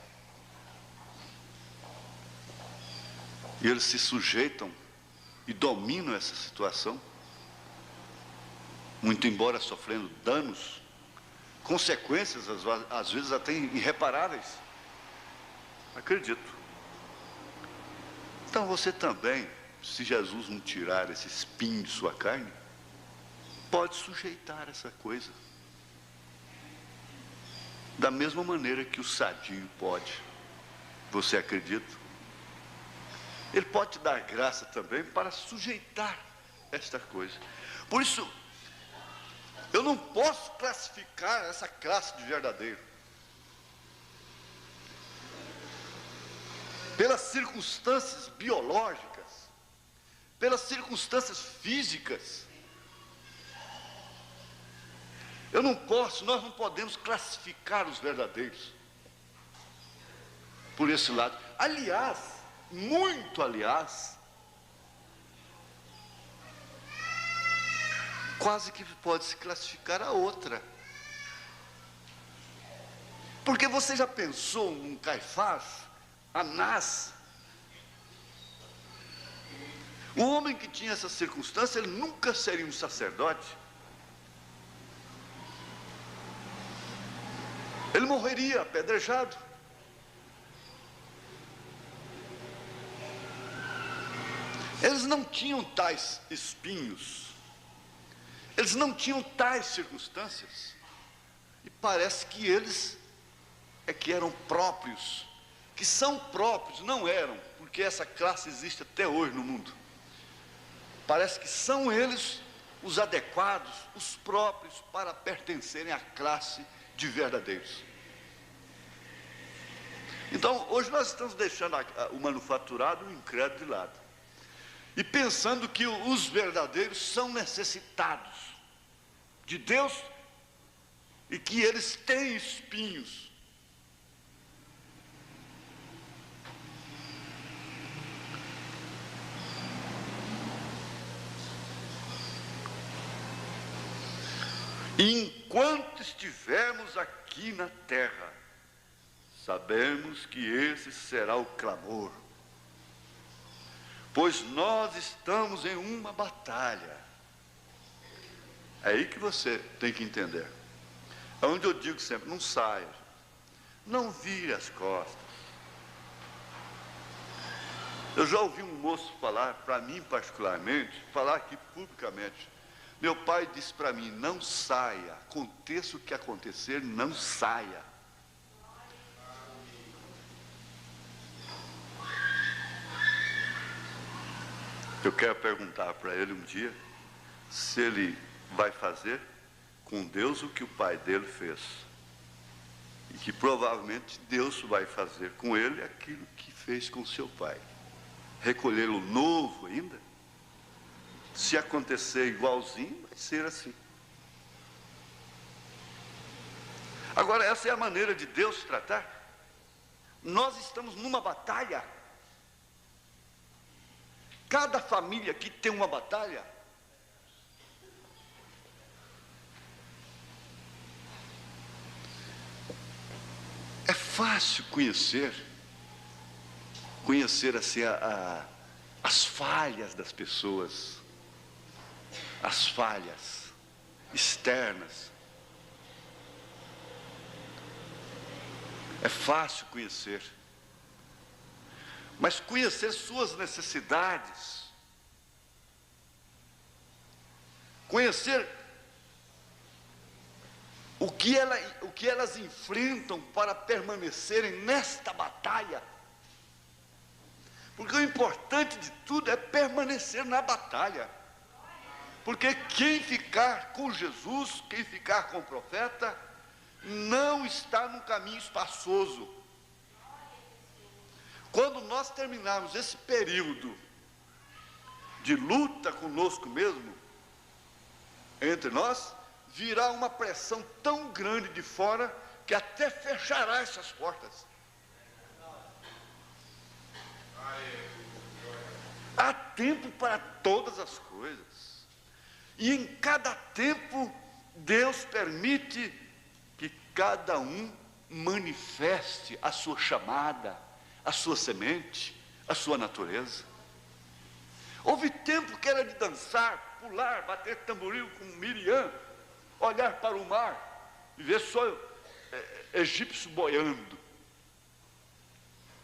E eles se sujeitam e dominam essa situação, muito embora sofrendo danos, consequências, às vezes até irreparáveis. Acredito. Então você também, se Jesus não tirar esse espinho de sua carne, pode sujeitar essa coisa. Da mesma maneira que o sadio pode. Você acredita? Ele pode te dar graça também para sujeitar esta coisa. Por isso, eu não posso classificar essa classe de verdadeiro pelas circunstâncias biológicas, pelas circunstâncias físicas. Nós não podemos classificar os verdadeiros por esse lado. Aliás, quase que pode se classificar a outra. Porque você já pensou num Caifás, Anás? O homem que tinha essa circunstância, ele nunca seria um sacerdote. Ele morreria apedrejado. Eles não tinham tais espinhos. Eles não tinham tais circunstâncias. E parece que eles que eram próprios, que são próprios, não eram, porque essa classe existe até hoje no mundo. Parece que são eles os adequados, os próprios para pertencerem à classe de verdadeiros. Então, hoje nós estamos deixando o manufaturado e o incrédulo de lado. E pensando que os verdadeiros são necessitados de Deus e que eles têm espinhos. Enquanto estivermos aqui na terra, sabemos que esse será o clamor, pois nós estamos em uma batalha. É aí que você tem que entender. É onde eu digo sempre, não saia, não vire as costas. Eu já ouvi um moço falar, para mim particularmente, falar aqui publicamente. Meu pai disse para mim, não saia, aconteça o que acontecer, não saia. Eu quero perguntar para ele um dia, se ele vai fazer com Deus o que o pai dele fez. E que provavelmente Deus vai fazer com ele aquilo que fez com seu pai. Recolhê-lo novo ainda. Se acontecer igualzinho, vai ser assim. Agora, essa é a maneira de Deus tratar. Nós estamos numa batalha. Cada família aqui tem uma batalha. É fácil conhecer assim as falhas das pessoas, as falhas externas. É fácil conhecer. Mas conhecer suas necessidades, conhecer o que elas enfrentam para permanecerem nesta batalha. Porque o importante de tudo é permanecer na batalha. Porque quem ficar com Jesus, quem ficar com o profeta, não está num caminho espaçoso. Quando nós terminarmos esse período de luta conosco mesmo, entre nós, virá uma pressão tão grande de fora que até fechará essas portas. Até tempo para todas as coisas. E em cada tempo, Deus permite que cada um manifeste a sua chamada, a sua semente, a sua natureza. Houve tempo que era de dançar, pular, bater tamboril com Miriam, olhar para o mar e ver só egípcios boiando.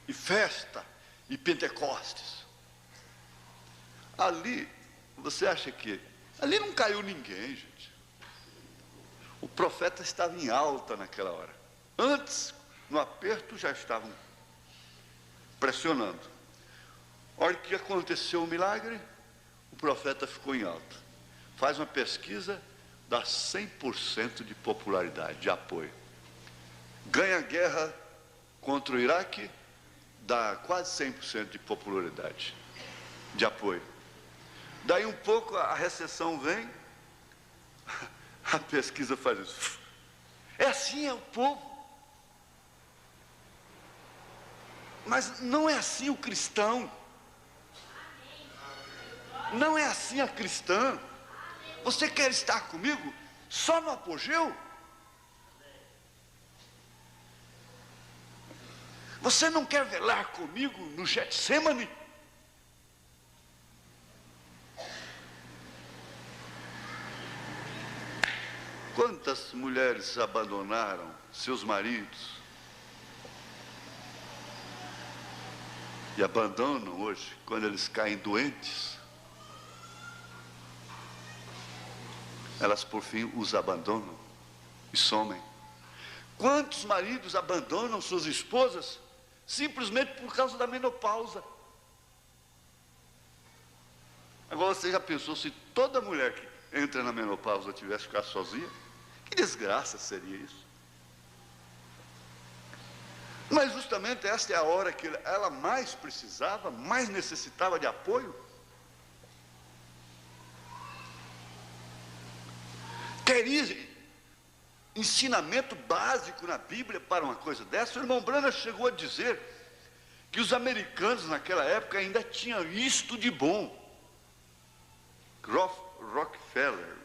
E festa, e Pentecostes. Ali, você acha que... ali não caiu ninguém, gente. O profeta estava em alta naquela hora. Antes, no aperto, já estavam pressionando. A hora que aconteceu o milagre, o profeta ficou em alta. Faz uma pesquisa, dá 100% de popularidade, de apoio. Ganha a guerra contra o Iraque, dá quase 100% de popularidade, de apoio. Daí um pouco a recessão vem, a pesquisa faz isso. É assim, é o povo. Mas não é assim o cristão. Não é assim a cristã. Você quer estar comigo só no apogeu? Você não quer velar comigo no Getsêmani? Quantas mulheres abandonaram seus maridos e abandonam hoje quando eles caem doentes? Elas por fim os abandonam e somem. Quantos maridos abandonam suas esposas simplesmente por causa da menopausa? Agora você já pensou se toda mulher que entra na menopausa tivesse que ficar sozinha? Que desgraça seria isso? Mas justamente esta é a hora que ela mais precisava, mais necessitava de apoio. Queria ensinamento básico na Bíblia para uma coisa dessa? O irmão Branham chegou a dizer que os americanos naquela época ainda tinham isto de bom. Rockefeller,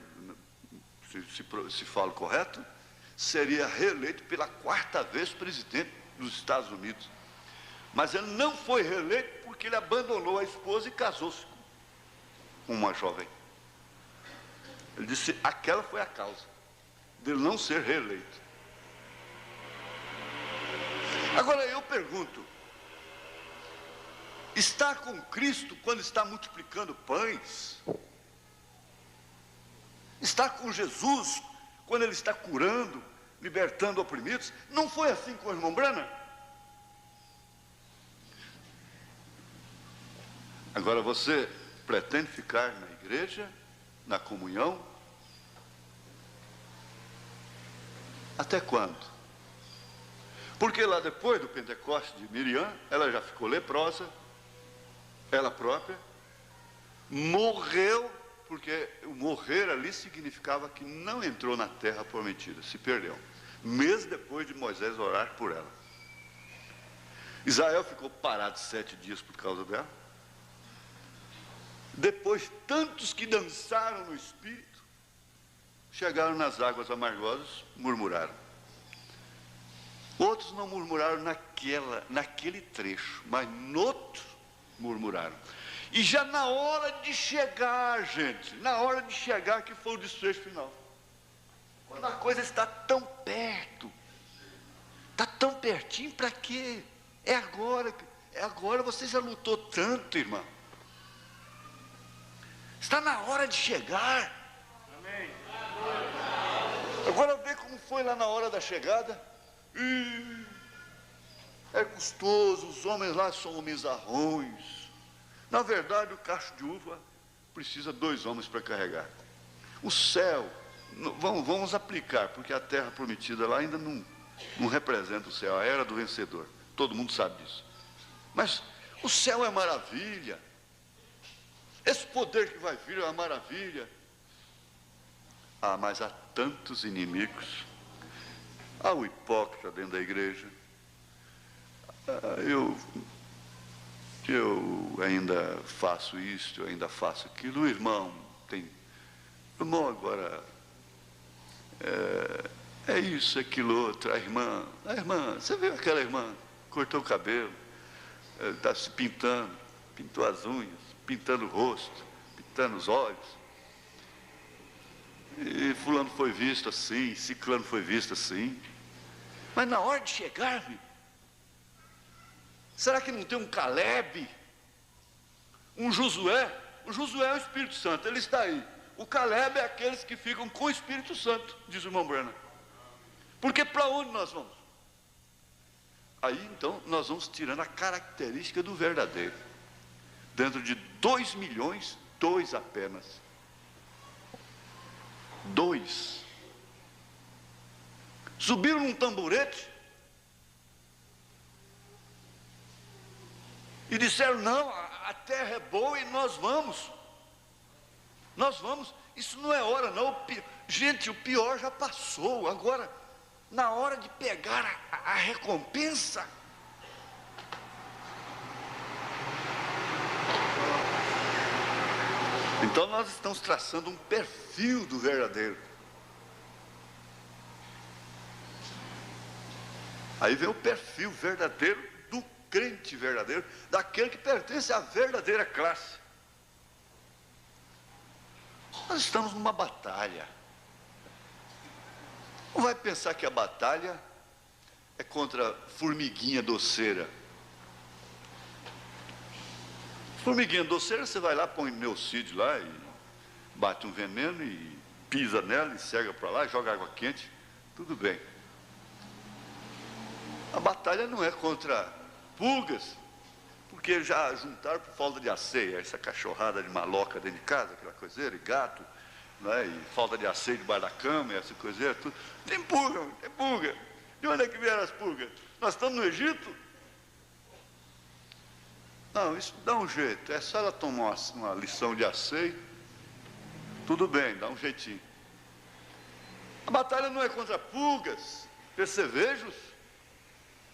se falo correto, seria reeleito pela 4ª vez presidente dos Estados Unidos. Mas ele não foi reeleito porque ele abandonou a esposa e casou-se com uma jovem. Ele disse, aquela foi a causa dele não ser reeleito. Agora eu pergunto, está com Cristo quando está multiplicando pães? Está com Jesus quando Ele está curando, libertando oprimidos? Não foi assim com o irmão Branham? Agora você pretende ficar na igreja, na comunhão? Até quando? Porque lá depois do Pentecostes de Miriam, ela já ficou leprosa, ela própria, morreu, porque o morrer ali significava que não entrou na terra prometida, se perdeu, mesmo depois de Moisés orar por ela. Israel ficou parado 7 dias por causa dela. Depois, tantos que dançaram no Espírito, chegaram nas águas amargosas, murmuraram. Outros não murmuraram naquele trecho, mas no outro murmuraram. E já na hora de chegar, gente, na hora de chegar que foi o desfecho final. Quando a coisa está tão perto, está tão pertinho, para quê? É agora, você já lutou tanto, irmão. Está na hora de chegar. Amém. Agora vê como foi lá na hora da chegada. É gostoso, os homens lá são homens arrões. Na verdade, o cacho de uva precisa 2 homens para carregar. O céu, vamos aplicar, porque a terra prometida lá ainda não representa o céu, a era do vencedor. Todo mundo sabe disso. Mas o céu é maravilha. Esse poder que vai vir é uma maravilha. Ah, mas há tantos inimigos. Há o hipócrita dentro da igreja. eu ainda faço isso, eu ainda faço aquilo. O irmão tem... Irmão, agora, é isso, é aquilo outro. A irmã, você viu aquela irmã? Cortou o cabelo, está se pintando, pintou as unhas, pintando o rosto, pintando os olhos. E fulano foi visto assim, ciclano foi visto assim. Mas na hora de chegar, será que não tem um Caleb? Um Josué? O Josué é o Espírito Santo, ele está aí. O Caleb é aqueles que ficam com o Espírito Santo, diz o irmão Branham. Porque para onde nós vamos? Aí então nós vamos tirando a característica do verdadeiro. Dentro de 2 milhões, 2 apenas. 2. Subiram num tamborete e disseram, não, a terra é boa e nós vamos. Nós vamos. Isso não é hora não. Gente, o pior já passou. Agora, na hora de pegar a recompensa, então nós estamos traçando um perfil do verdadeiro. Aí vem o perfil verdadeiro do crente verdadeiro, daquele que pertence à verdadeira classe. Nós estamos numa batalha. Não vai pensar que a batalha é contra formiguinha doceira. Formiguinha doceira, você vai lá, põe neocídio lá e bate um veneno e pisa nela e cega para lá, joga água quente, tudo bem. A batalha não é contra pulgas, porque já juntaram por falta de aceia, essa cachorrada de maloca dentro de casa, aquela coiseira, e gato, né, e falta de aceio debaixo da cama, e essa coiseira, tudo. Tem pulga, tem pulga. De onde é que vieram as pulgas? Nós estamos no Egito? Não, isso dá um jeito, é só ela tomar uma lição de aceio, tudo bem, dá um jeitinho. A batalha não é contra pulgas, percevejos,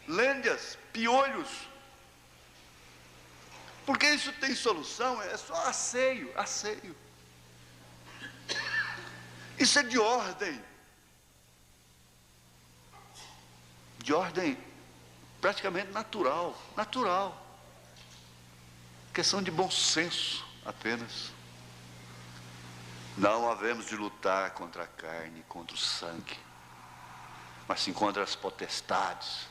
lêndias, piolhos, porque isso tem solução, é só aceio. Isso é de ordem praticamente natural, questão de bom senso apenas. Não havemos de lutar contra a carne, contra o sangue, mas sim contra as potestades.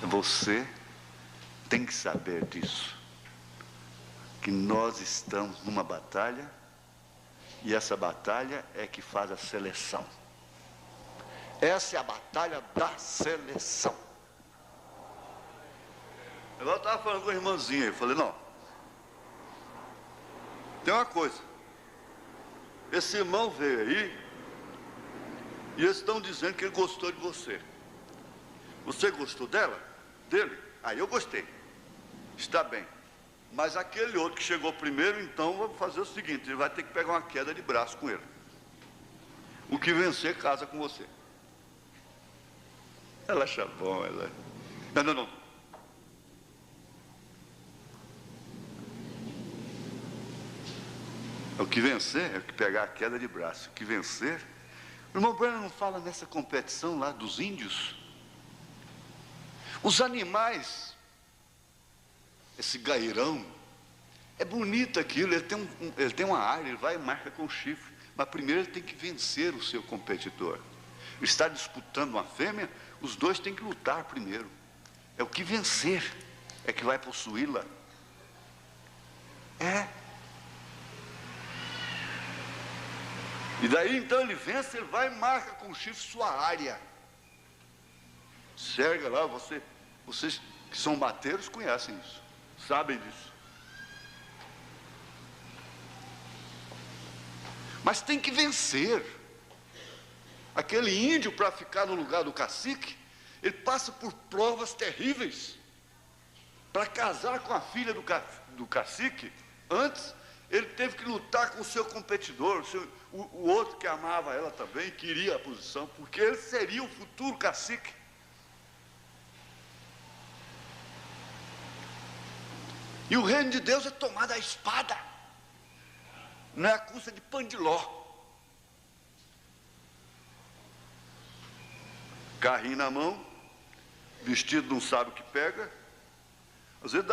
Você tem que saber disso, que nós estamos numa batalha, e essa batalha é que faz a seleção. Essa é a batalha da seleção. Eu estava falando com a irmãzinha, eu falei, não, tem uma coisa, esse irmão veio aí, e eles estão dizendo que ele gostou de você. Você gostou dele? Aí eu gostei, está bem. Mas aquele outro que chegou primeiro, então vamos fazer o seguinte, ele vai ter que pegar uma queda de braço com ele. O que vencer casa com você. Ela acha bom, ela... Não. O que vencer é o que pegar a queda de braço. O que vencer... O irmão Branham não fala nessa competição lá dos índios? Os animais, esse gairão, é bonito aquilo, ele tem uma área, ele vai e marca com o chifre, mas primeiro ele tem que vencer o seu competidor. Ele está disputando uma fêmea, os dois têm que lutar primeiro. É o que vencer, é que vai possuí-la. E daí então ele vence, ele vai e marca com o chifre sua área. Cerca lá, vocês que são bateiros conhecem isso, sabem disso. Mas tem que vencer. Aquele índio, para ficar no lugar do cacique, ele passa por provas terríveis. Para casar com a filha do cacique, antes ele teve que lutar com o seu competidor, o outro que amava ela também, queria a posição, porque ele seria o futuro cacique. E o reino de Deus é tomado à espada, não é a custa de pandiló. Carrinho na mão, vestido não sabe o que pega. Às vezes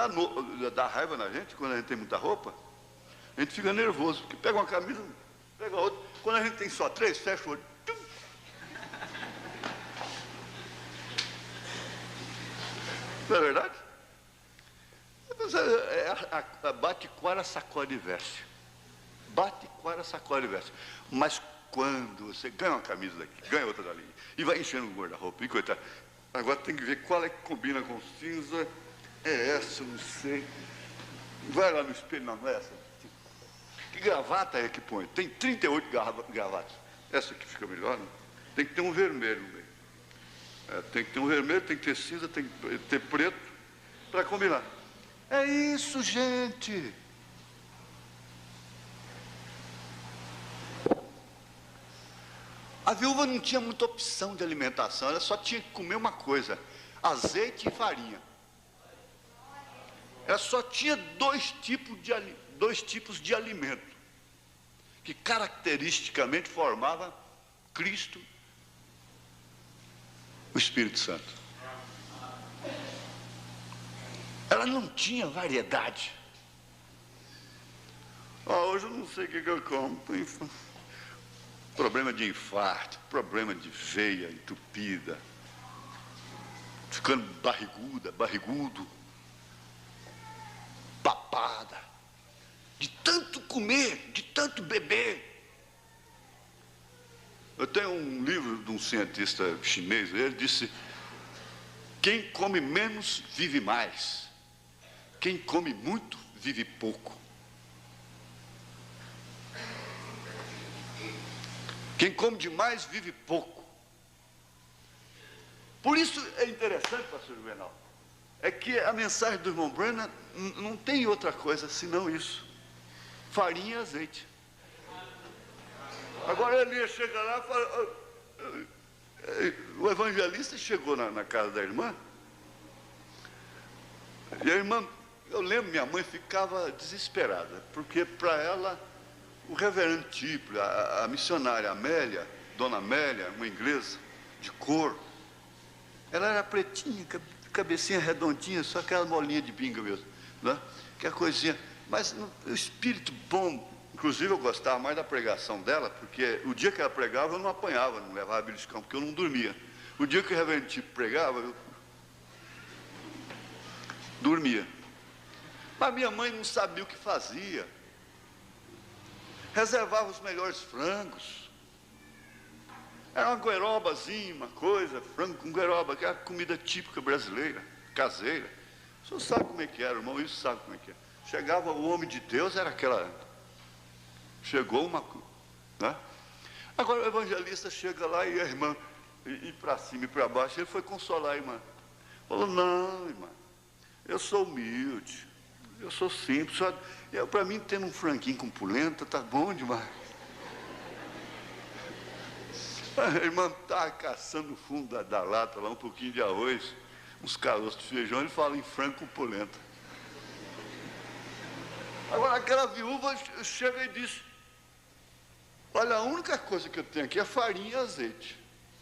dá raiva na gente quando a gente tem muita roupa. A gente fica nervoso, porque pega uma camisa, pega outra. Quando a gente tem só 3, fecha o olho. Tum. Não é verdade? Bate quara, sacode e veste. Bate quara, sacode e veste. Mas quando você ganha uma camisa daqui, ganha outra dali, e vai enchendo o guarda-roupa, e coitado, agora tem que ver qual é que combina com cinza. É essa, não sei. Vai lá no espelho, não é essa. Que gravata é que põe? Tem 38 gravatas. Essa aqui fica melhor, não? Tem que ter um vermelho no meio. Tem que ter um vermelho, tem que ter cinza, tem que ter preto, para combinar. É isso, gente. A viúva não tinha muita opção de alimentação, ela só tinha que comer uma coisa: azeite e farinha. Ela só tinha dois tipos de alimento, que caracteristicamente formava Cristo, o Espírito Santo. Ela não tinha variedade. Hoje eu não sei o que eu como. Problema de infarto, problema de veia entupida, ficando barrigudo, papada, de tanto comer, de tanto beber. Eu tenho um livro de um cientista chinês, ele disse: quem come menos vive mais, quem come muito vive pouco. Quem come demais vive pouco. Por isso é interessante, pastor Juvenal, é que a mensagem do irmão Branham não tem outra coisa senão isso: farinha e azeite. Agora ele chega lá e fala, o evangelista chegou na casa da irmã, e a irmã, eu lembro, minha mãe ficava desesperada, porque para ela, o reverendo Tipo, a missionária Amélia, dona Amélia, uma inglesa de cor, ela era pretinha, cabecinha redondinha, só aquela molinha de pinga mesmo, né? Que a coisinha, mas o espírito bom. Inclusive eu gostava mais da pregação dela, porque o dia que ela pregava eu não apanhava, não levava beliscão, porque eu não dormia. O dia que o reverendo Tipo pregava, eu dormia. Mas minha mãe não sabia o que fazia. Reservava os melhores frangos. Era uma guerobazinha, uma coisa, frango com gueroba, que era a comida típica brasileira, caseira. O senhor sabe como é que era, irmão, isso sabe como é que é. Chegava o homem de Deus, era aquela... Chegou uma... Né? Agora o evangelista chega lá e a irmã, e para cima e para baixo, ele foi consolar a irmã. Falou, não, irmã, eu sou humilde, eu sou simples, para mim tendo um franguinho com polenta, tá bom demais. A irmã está caçando no fundo da lata lá um pouquinho de arroz, uns caroços de feijão, ele fala em frango com polenta. Agora aquela viúva chega e diz, olha, a única coisa que eu tenho aqui é farinha e azeite,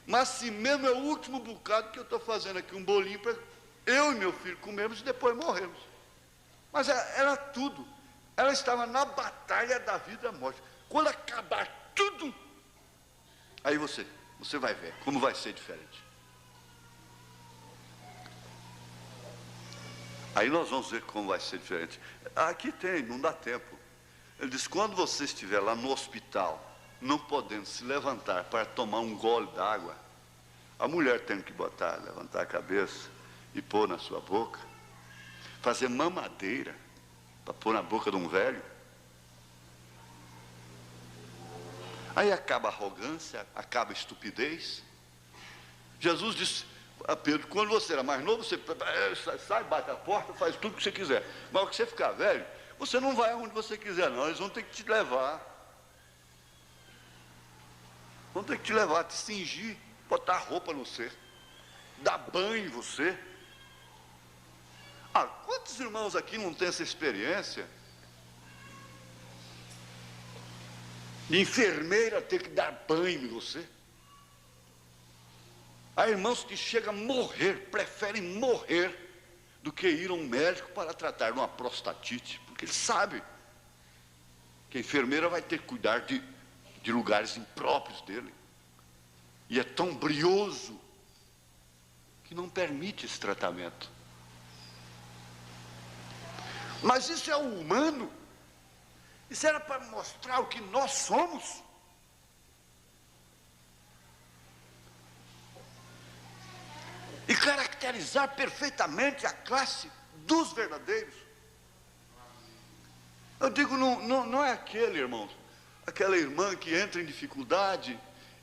mas assim mesmo é o último bocado que eu estou fazendo aqui, um bolinho para eu e meu filho comermos e depois morremos. Mas era tudo, ela estava na batalha da vida e da morte. Quando acabar tudo, aí você vai ver como vai ser diferente. Aí nós vamos ver como vai ser diferente. Aqui tem, não dá tempo. Ele diz, quando você estiver lá no hospital, não podendo se levantar para tomar um gole d'água, a mulher tem que levantar a cabeça e pôr na sua boca, fazer mamadeira para pôr na boca de um velho. Aí acaba a arrogância, acaba a estupidez. Jesus disse a Pedro, quando você era mais novo, você sai, bate a porta, faz tudo o que você quiser. Mas quando você ficar velho, você não vai aonde você quiser, não. Eles vão ter que te levar. Vão ter que te levar, te cingir, botar roupa no você, dar banho em você. Ah, quantos irmãos aqui não têm essa experiência? De enfermeira ter que dar banho em você. Há irmãos que chegam a morrer, preferem morrer, do que ir a um médico para tratar de uma prostatite, porque ele sabe que a enfermeira vai ter que cuidar de lugares impróprios dele. E é tão brioso que não permite esse tratamento. Mas isso é o humano. Isso era para mostrar o que nós somos. E caracterizar perfeitamente a classe dos verdadeiros. Eu digo, não é aquele, irmãos, aquela irmã que entra em dificuldade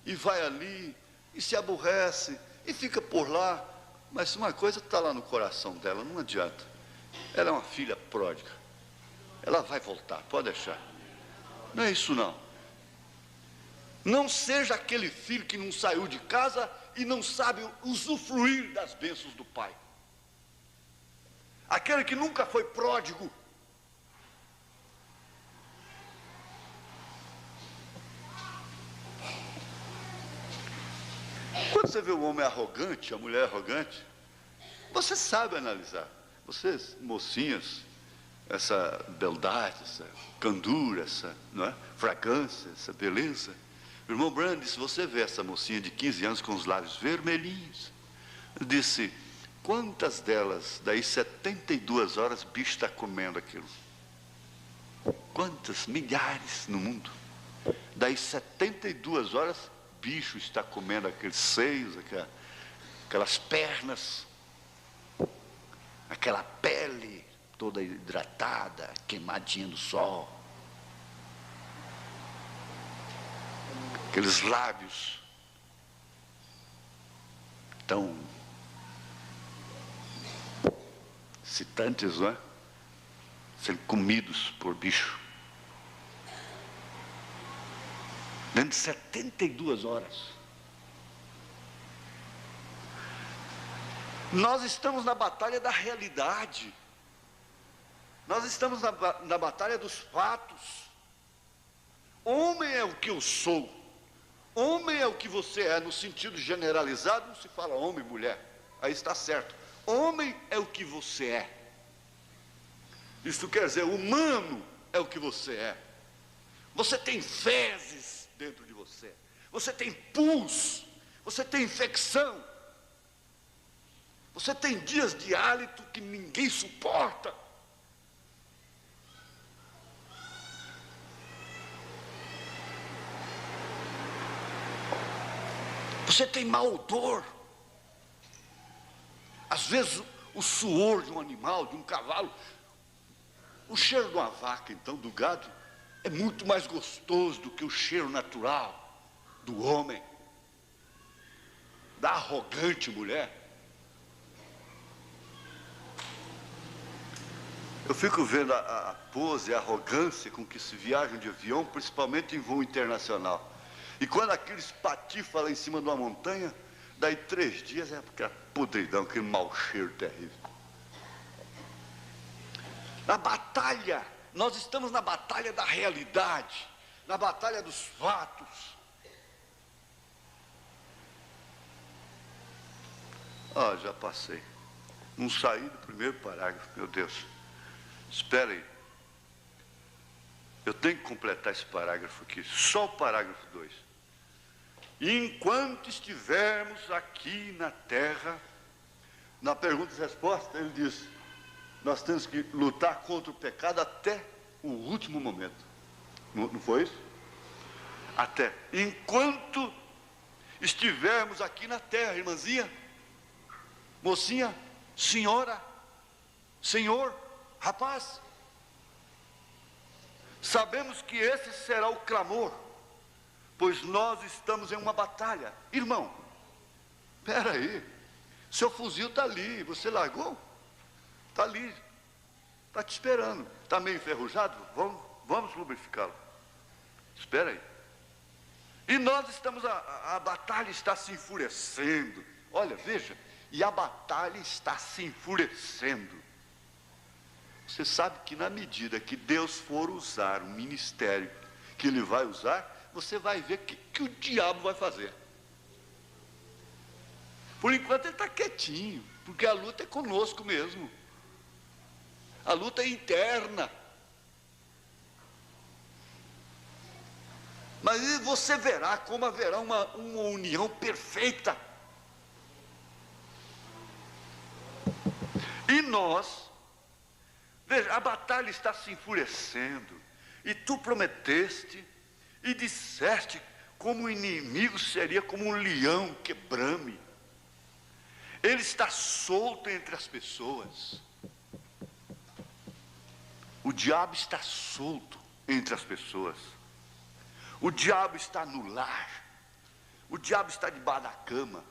e vai ali e se aborrece e fica por lá, mas uma coisa está lá no coração dela, não adianta. Ela é uma filha pródiga, ela vai voltar, pode deixar. Não é isso não. Não seja aquele filho que não saiu de casa e não sabe usufruir das bênçãos do pai. Aquele que nunca foi pródigo. Quando você vê o homem arrogante, a mulher arrogante, você sabe analisar. Vocês, mocinhas, essa beldade, essa candura, essa, não é, fragrância, essa beleza. Irmão Brand, se você vê essa mocinha de 15 anos com os lábios vermelhinhos, disse, quantas delas, daí 72 horas, bicho está comendo aquilo? Quantas? Milhares no mundo. Daí 72 horas, bicho está comendo aqueles seios, aquelas pernas, aquela pele toda hidratada, queimadinha do sol. Aqueles lábios tão excitantes, não é? Sendo comidos por bicho. Dentro de 72 horas. Nós estamos na batalha da realidade. Nós estamos na batalha dos fatos. Homem é o que eu sou. Homem é o que você é, no sentido generalizado, não se fala homem e mulher. Aí está certo. Homem é o que você é. Isso quer dizer, humano é o que você é. Você tem fezes dentro de você. Você tem pus. Você tem infecção. Você tem dias de hálito que ninguém suporta. Você tem mau odor. Às vezes o suor de um animal, de um cavalo, o cheiro de uma vaca, então, do gado, é muito mais gostoso do que o cheiro natural do homem, da arrogante mulher. Eu fico vendo a pose, a arrogância com que se viaja de avião, principalmente em voo internacional. E quando aqueles patifam lá em cima de uma montanha, daí 3 dias é aquela podridão, aquele mau cheiro terrível. Na batalha, nós estamos na batalha da realidade, na batalha dos fatos. Ah, já passei. Não saí do primeiro parágrafo, meu Deus. Espera aí. Eu tenho que completar esse parágrafo aqui, só o parágrafo 2. Enquanto estivermos aqui na terra, na pergunta e resposta, ele diz, nós temos que lutar contra o pecado até o último momento. Não foi isso? Até. Enquanto estivermos aqui na terra, irmãzinha, mocinha, senhora, senhor, rapaz, sabemos que esse será o clamor, pois nós estamos em uma batalha. Irmão, espera aí, seu fuzil está ali, você largou? Está ali, está te esperando. Está meio enferrujado? Vamos lubrificá-lo. Espera aí. E nós estamos, a batalha está se enfurecendo. Olha, veja, e a batalha está se enfurecendo. Você sabe que na medida que Deus for usar o ministério que Ele vai usar, você vai ver que o diabo vai fazer. Por enquanto ele está quietinho, porque a luta é conosco mesmo. A luta é interna. Mas você verá como haverá uma união perfeita. E nós, veja, a batalha está se enfurecendo, e tu prometeste e disseste como o inimigo seria como um leão que brame. Ele está solto entre as pessoas. O diabo está solto entre as pessoas. O diabo está no lar. O diabo está debaixo da cama.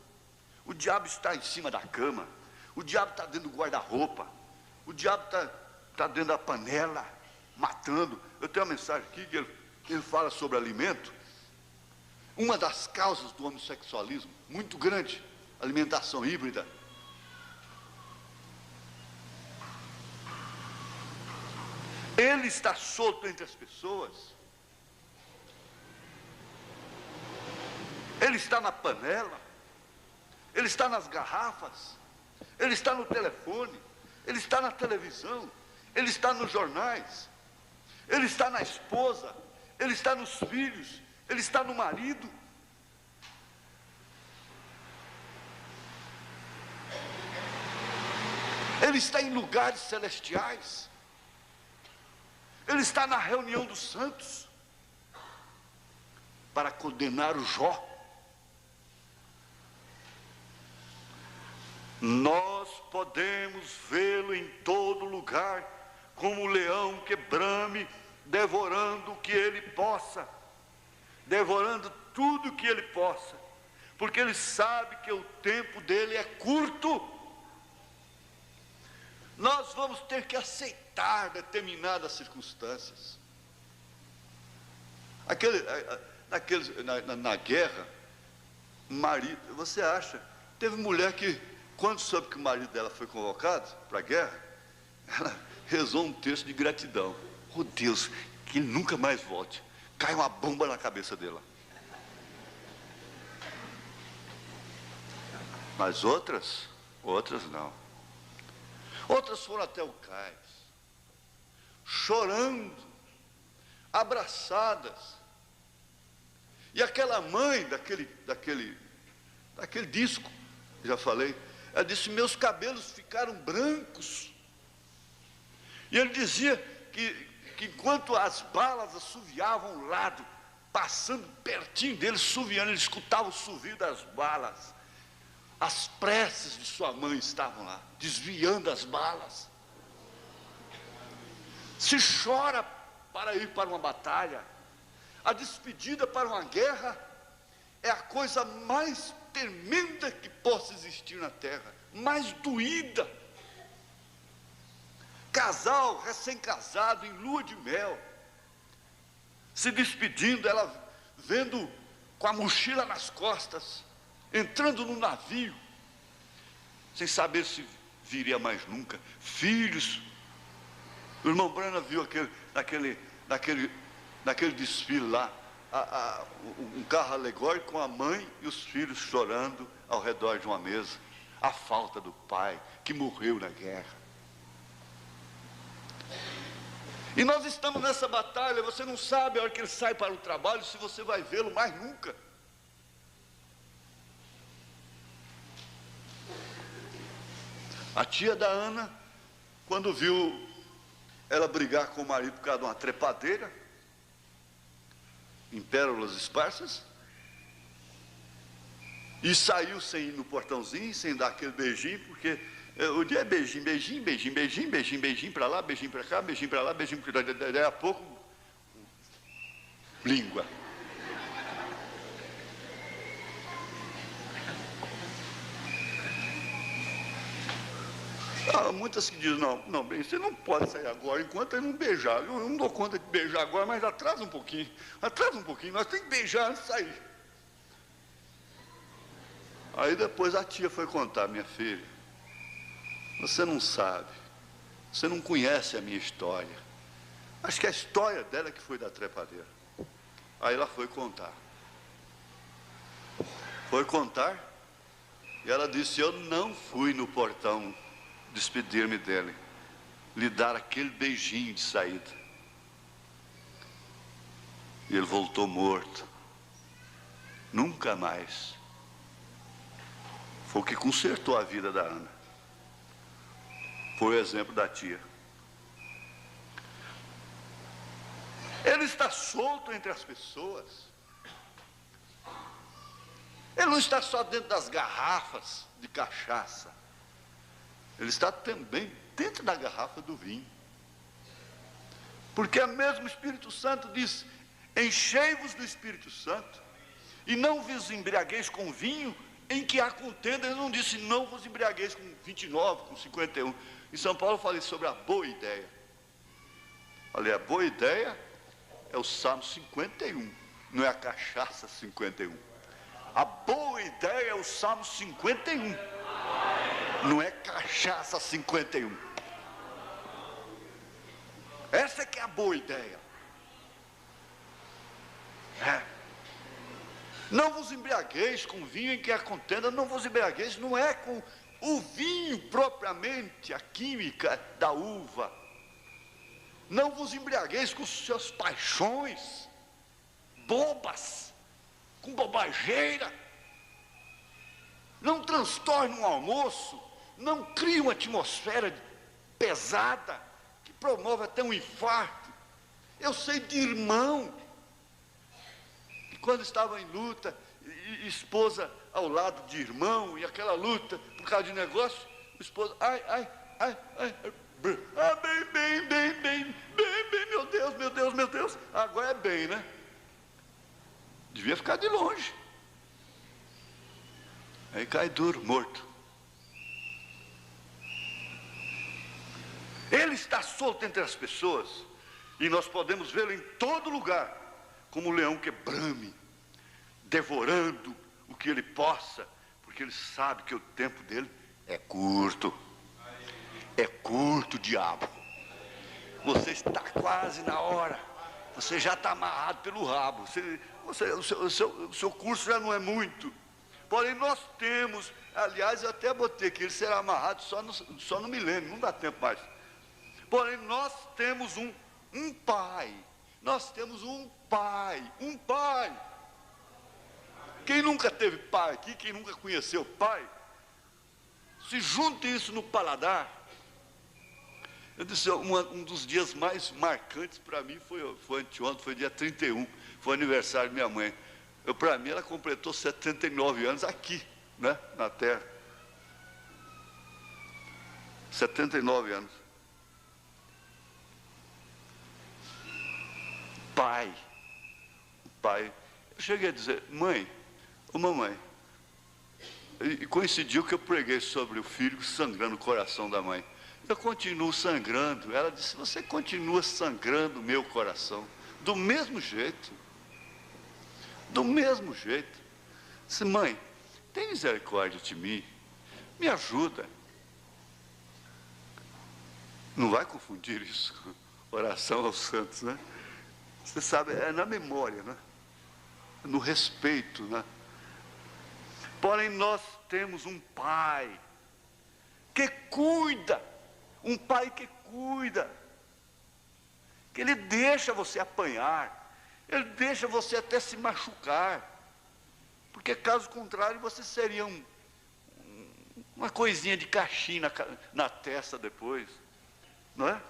O diabo está em cima da cama. O diabo está dentro do guarda-roupa. O diabo está dentro da panela, matando. Eu tenho uma mensagem aqui que ele fala sobre alimento. Uma das causas do homossexualismo, muito grande, alimentação híbrida. Ele está solto entre as pessoas. Ele está na panela. Ele está nas garrafas. Ele está no telefone. Ele está na televisão. Ele está nos jornais. Ele está na esposa. Ele está nos filhos. Ele está no marido. Ele está em lugares celestiais. Ele está na reunião dos santos para condenar o Jó. Nós podemos vê-lo em todo lugar, como o leão que brame, devorando o que ele possa, devorando tudo o que ele possa, porque ele sabe que o tempo dele é curto. Nós vamos ter que aceitar determinadas circunstâncias. Na guerra, marido, você acha, teve mulher que, quando soube que o marido dela foi convocado para a guerra, ela rezou um texto de gratidão. Oh Deus, que ele nunca mais volte. Cai uma bomba na cabeça dela. Mas outras não. Outras foram até o cais, chorando, abraçadas. E aquela mãe daquele disco, já falei, ela disse: meus cabelos ficaram brancos. E ele dizia que enquanto as balas assoviavam ao lado, passando pertinho dele, assoviando, ele escutava o assovio das balas. As preces de sua mãe estavam lá, desviando as balas. Se chora para ir para uma batalha, a despedida para uma guerra é a coisa mais tremenda que possa existir na terra, mais doída. Casal recém-casado em lua de mel, se despedindo, ela vendo com a mochila nas costas, entrando no navio, sem saber se viria mais nunca. Filhos. O irmão Brana viu naquele desfile lá, um carro alegórico com a mãe e os filhos chorando ao redor de uma mesa. A falta do pai que morreu na guerra. E nós estamos nessa batalha. Você não sabe a hora que ele sai para o trabalho se você vai vê-lo mais nunca. A tia da Ana, quando viu ela brigar com o marido por causa de uma trepadeira, em pérolas esparsas, e saiu sem ir no portãozinho, sem dar aquele beijinho, porque o dia é beijinho, beijinho, beijinho, beijinho, beijinho, beijinho para lá, beijinho para cá, beijinho para lá, beijinho para cá, daí a pouco, língua. Há muitas que dizem: não, bem, você não pode sair agora enquanto ele não beijar. Eu não dou conta de beijar agora, mas atrasa um pouquinho, nós temos que beijar antes de sair. Aí depois a tia foi contar: minha filha, você não sabe, você não conhece a minha história. Acho que a história dela que foi da trepadeira. Aí ela foi contar. Foi contar, e ela disse, eu não fui no portão despedir-me dele, lhe dar aquele beijinho de saída. E ele voltou morto. Nunca mais. Foi o que consertou a vida da Ana. Foi o exemplo da tia. Ele está solto entre as pessoas. Ele não está só dentro das garrafas de cachaça. Ele está também dentro da garrafa do vinho. Porque o mesmo Espírito Santo diz, enchei-vos do Espírito Santo, e não vos embriagueis com vinho em que há contenda. Ele não disse, não vos embriagueis com 29, com 51. Em São Paulo eu falei sobre a boa ideia. Falei, a boa ideia é o Salmo 51, não é a cachaça 51. A boa ideia é o Salmo 51, não é cachaça 51. Essa é que é a boa ideia. Não vos embriagueis com vinho em que há contenda. Não vos embriagueis, não é com o vinho propriamente, a química da uva. Não vos embriagueis com suas paixões bobas, com bobageira. Não transtorne um almoço, não crie uma atmosfera pesada, que promove até um infarto. Eu sei de irmão, que quando estava em luta, e esposa ao lado de irmão, e aquela luta por causa de negócio, o esposo, bem, meu Deus, agora é bem, né? Devia ficar de longe. Aí cai duro, morto. Ele está solto entre as pessoas, e nós podemos vê-lo em todo lugar, como um leão que brame, devorando o que ele possa, porque ele sabe que o tempo dele é curto. É curto, diabo. Você está quase na hora. Você já está amarrado pelo rabo. O seu curso já não é muito. Porém, nós temos, aliás, eu até botei que ele será amarrado só no milênio, não dá tempo mais. Porém, nós temos um pai. Nós temos um pai. Quem nunca teve pai aqui, quem nunca conheceu pai, se junte isso no paladar. Eu disse, um dos dias mais marcantes para mim foi anteontem, foi dia 31, foi aniversário de minha mãe. Para mim, ela completou 79 anos aqui, né, na Terra. 79 anos. Pai. Eu cheguei a dizer, mãe, mamãe, e coincidiu que eu preguei sobre o filho sangrando o coração da mãe. Eu continuo sangrando. Ela disse, você continua sangrando o meu coração, do mesmo jeito. Do mesmo jeito. Disse, mãe, tem misericórdia de mim, me ajuda. Não vai confundir isso com oração aos santos, né? Você sabe, é na memória, né? No respeito, né? Porém, nós temos um pai que cuida, um pai que cuida, que ele deixa você apanhar, ele deixa você até se machucar, porque caso contrário você seria uma coisinha de cachim na testa depois, não é?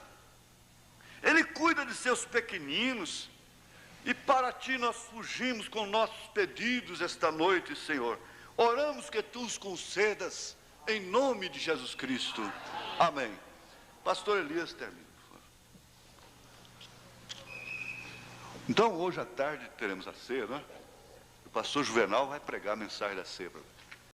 Ele cuida de seus pequeninos, e para ti nós fugimos com nossos pedidos esta noite, Senhor. Oramos que tu os concedas, em nome de Jesus Cristo. Amém. Pastor Elias, termina. Então, hoje à tarde teremos a ceia, né? O pastor Juvenal vai pregar a mensagem da ceia.